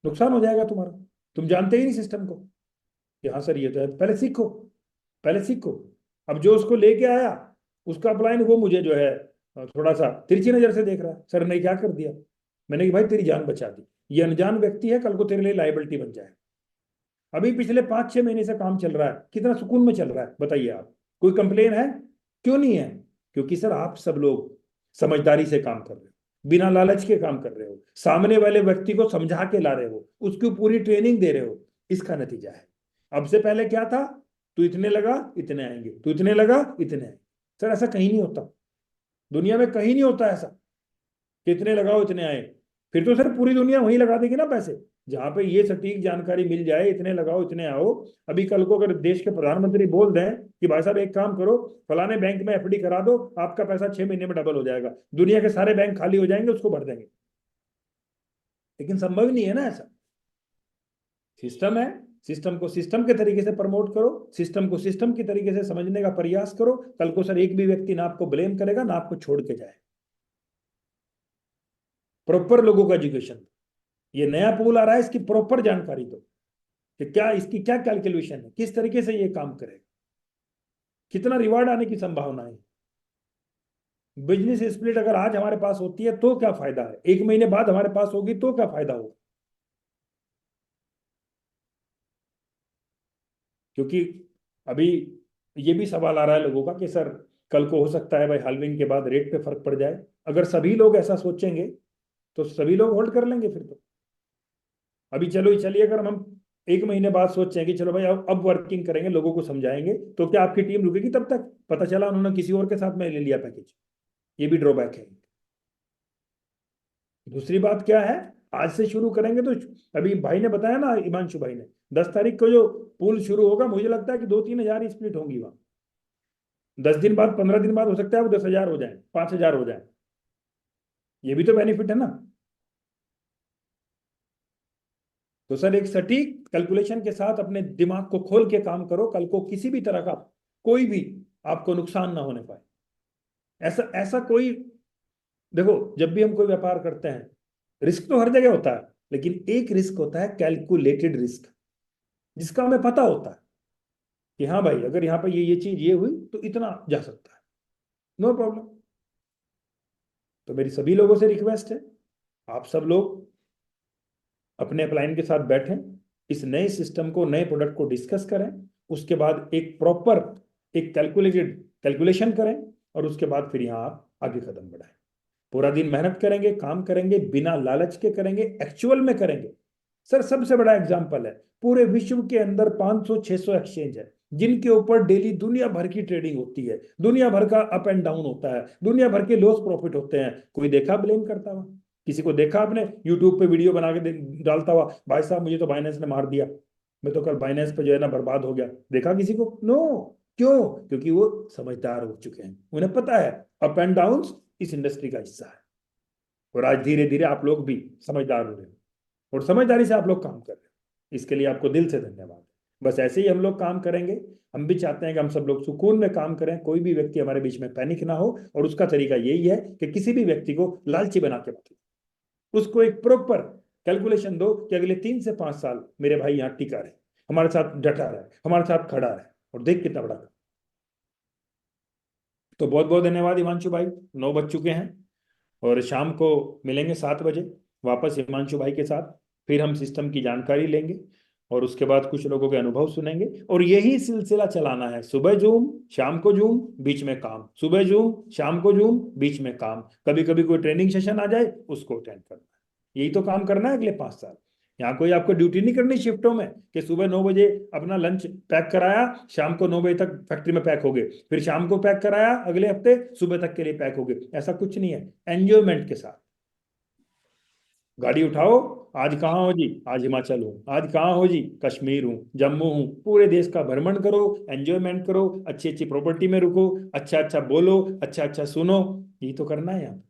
नुकसान हो जाएगा तुम्हारा, तुम जानते ही नहीं सिस्टम को। कि हाँ सर ये तो है, पहले सीखो, पहले सीखो। अब जो उसको लेके आया उसका अपलाइन वो मुझे जो है थोड़ा सा तिरछी नजर से देख रहा है। सर ने क्या कर दिया? मैंने कि भाई तेरी जान बचा दी, ये अनजान व्यक्ति है, कल को तेरे लिए लाइबिलिटी बन जाए। अभी पिछले 5-6 महीने से काम चल रहा है, कितना सुकून में चल रहा है बताइए आप। कोई कंप्लेन है? क्यों नहीं है? क्योंकि सर आप सब लोग समझदारी से काम कर रहे हो, बिना लालच के काम कर रहे हो, सामने वाले व्यक्ति को समझा के ला रहे हो, उसकी पूरी ट्रेनिंग दे रहे हो। इसका नतीजा है। अब से पहले क्या था? तू इतने लगा इतने आएंगे, तू इतने लगा इतने आएंगे। सर ऐसा कहीं नहीं होता, दुनिया में कहीं नहीं होता ऐसा कि इतने लगाओ इतने आए। फिर तो सर पूरी दुनिया वहीं लगा देगी ना पैसे, जहां पे ये सटीक जानकारी मिल जाए, इतने लगाओ इतने आओ। अभी कल को अगर देश के प्रधानमंत्री बोल दें कि भाई साहब एक काम करो, फलाने बैंक में एफडी करा दो, आपका पैसा 6 महीने में डबल हो जाएगा, दुनिया के सारे बैंक खाली हो जाएंगे, उसको भर देंगे। लेकिन संभव नहीं है ना ऐसा। सिस्टम है, सिस्टम को सिस्टम के तरीके से प्रमोट करो, सिस्टम को सिस्टम की तरीके से समझने का प्रयास करो। कल को सर एक भी व्यक्ति ना आपको ब्लेम करेगा ना आपको छोड़ के जाए। प्रॉपर लोगों का एजुकेशन, ये नया पूल आ रहा है, इसकी प्रॉपर जानकारी दो कि क्या इसकी क्या कैलकुलेशन है, किस तरीके से ये काम करेगा, कितना रिवार्ड आने की संभावना है। बिजनेस स्प्लिट अगर आज हमारे पास होती है तो क्या फायदा है, 1 महीने बाद हमारे पास होगी तो क्या फायदा होगा? क्योंकि अभी ये भी सवाल आ रहा है लोगों का कि सर कल को हो सकता है भाई हाल्विंग के बाद रेट पे फर्क पड़ जाए। अगर सभी लोग ऐसा सोचेंगे तो सभी लोग होल्ड कर लेंगे फिर तो। अभी चलो चलिए, अगर हम 1 महीने बाद सोचें कि चलो भाई अब वर्किंग करेंगे, लोगों को समझाएंगे, तो क्या आपकी टीम रुकेगी तब तक? पता चला उन्होंने किसी और के साथ में ले लिया पैकेज, ये भी ड्रॉबैक है। दूसरी बात क्या है, आज से शुरू करेंगे तो अभी भाई ने बताया ना, हिमांशु भाई ने 10 तारीख को जो पूल शुरू होगा, मुझे लगता है कि 2-3 हजार ही स्प्लिट होंगी वहां। 10 दिन बाद 15 दिन बाद हो सकता है वो 10,000 हो जाए, 5,000 हो जाए। ये भी तो बेनिफिट है ना। तो सर एक सटीक कैलकुलेशन के साथ अपने दिमाग को खोल के काम करो, कल को किसी भी तरह का कोई भी आपको नुकसान ना होने पाए। ऐसा ऐसा कोई, देखो जब भी हम कोई व्यापार करते हैं, रिस्क तो हर जगह होता है, लेकिन एक रिस्क होता है कैलकुलेटेड रिस्क, जिसका हमें पता होता है कि हाँ भाई अगर यहाँ पर ये चीज ये हुई तो इतना जा सकता है, नो प्रॉब्लम। तो मेरी सभी लोगों से रिक्वेस्ट है, आप सब लोग अपने अपलाइन के साथ बैठें, इस नए सिस्टम को, नए प्रोडक्ट को डिस्कस करें, उसके बाद एक प्रॉपर एक कैलकुलेशन करें, और उसके बाद फिर यहाँ आप आगे कदम बढ़ाएं। पूरा दिन मेहनत करेंगे, काम करेंगे, बिना लालच के करेंगे, एक्चुअल में करेंगे। सर सबसे बड़ा एग्जांपल है, पूरे विश्व के अंदर 500-600 एक्सचेंज है जिनके ऊपर डेली दुनिया भर की ट्रेडिंग होती है, दुनिया भर का अप एंड डाउन होता है, दुनिया भर के लॉस प्रॉफिट होते हैं। कोई देखा ब्लेम करता हुआ? किसी को देखा आपने यूट्यूब पे वीडियो बना के डालता हुआ, भाई साहब मुझे तो बाइनेंस ने मार दिया, मैं तो कल बाइनेंस पे जो है ना बर्बाद हो गया? देखा किसी को? नो। क्यों? क्योंकि वो समझदार हो चुके हैं, उन्हें पता है अप एंड डाउन इस इंडस्ट्री का हिस्सा है। और आज धीरे धीरे आप लोग भी समझदार हो रहे हो और समझदारी से आप लोग काम कर रहे हो, इसके लिए आपको दिल से धन्यवाद। बस ऐसे ही हम लोग काम करेंगे। हम भी चाहते हैं कि हम सब लोग सुकून में काम करें, कोई भी व्यक्ति हमारे बीच में पैनिक ना हो, और उसका तरीका यही है कि किसी भी व्यक्ति को लालची बना के मत, उसको एक प्रॉपर कैलकुलेशन दो कि अगले 3 से 5 साल मेरे भाई यहाँ टिका रहे, हमारे साथ डटा रहे, हमारे साथ खड़ा रहे, और देख कितना बड़ा। तो बहुत बहुत धन्यवाद हिमांशु भाई। 9 बज चुके हैं और शाम को मिलेंगे 7 बजे वापस हिमांशु भाई के साथ। फिर हम सिस्टम की जानकारी लेंगे और उसके बाद कुछ लोगों के अनुभव सुनेंगे, और यही सिलसिला चलाना है। सुबह जूम, शाम को जूम, बीच में काम, सुबह जूम, शाम को जूम, बीच में काम। कभी कभी कोई ट्रेनिंग सेशन आ जाए, उसको अटेंड करना है। यही तो काम करना है अगले 5 साल। यहाँ कोई आपको ड्यूटी नहीं करनी शिफ्टों में कि सुबह 9 बजे अपना लंच पैक कराया, शाम को 9 बजे तक फैक्ट्री में पैक हो गए, फिर शाम को पैक कराया, अगले हफ्ते सुबह तक के लिए पैक हो गए। ऐसा कुछ नहीं है। एंजॉयमेंट के साथ गाड़ी उठाओ, आज कहाँ हो जी? आज हिमाचल हूँ। आज कहाँ हो जी? कश्मीर हूँ, जम्मू हूँ। पूरे देश का भ्रमण करो, एंजॉयमेंट करो, अच्छी अच्छी प्रॉपर्टी में रुको, अच्छा अच्छा बोलो, अच्छा अच्छा सुनो। यही तो करना है यहाँ।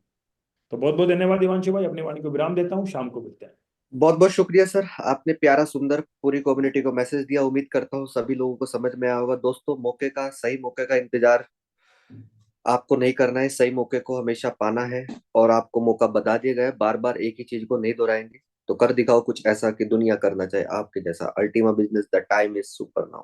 तो बहुत बहुत धन्यवाद हिमांशु भाई, अपनी वाणी को विराम देता हूँ, शाम को मिलते हैं। बहुत बहुत शुक्रिया सर, आपने प्यारा सुंदर पूरी कम्युनिटी को मैसेज दिया। उम्मीद करता हूँ सभी लोगों को समझ में आया होगा। दोस्तों मौके का, सही मौके का इंतजार आपको नहीं करना है, सही मौके को हमेशा पाना है। और आपको मौका बता दिया गया है, बार बार एक ही चीज को नहीं दोहराएंगे। तो कर दिखाओ कुछ ऐसा कि दुनिया करना चाहे आपके जैसा। Ultima business, the time is super now.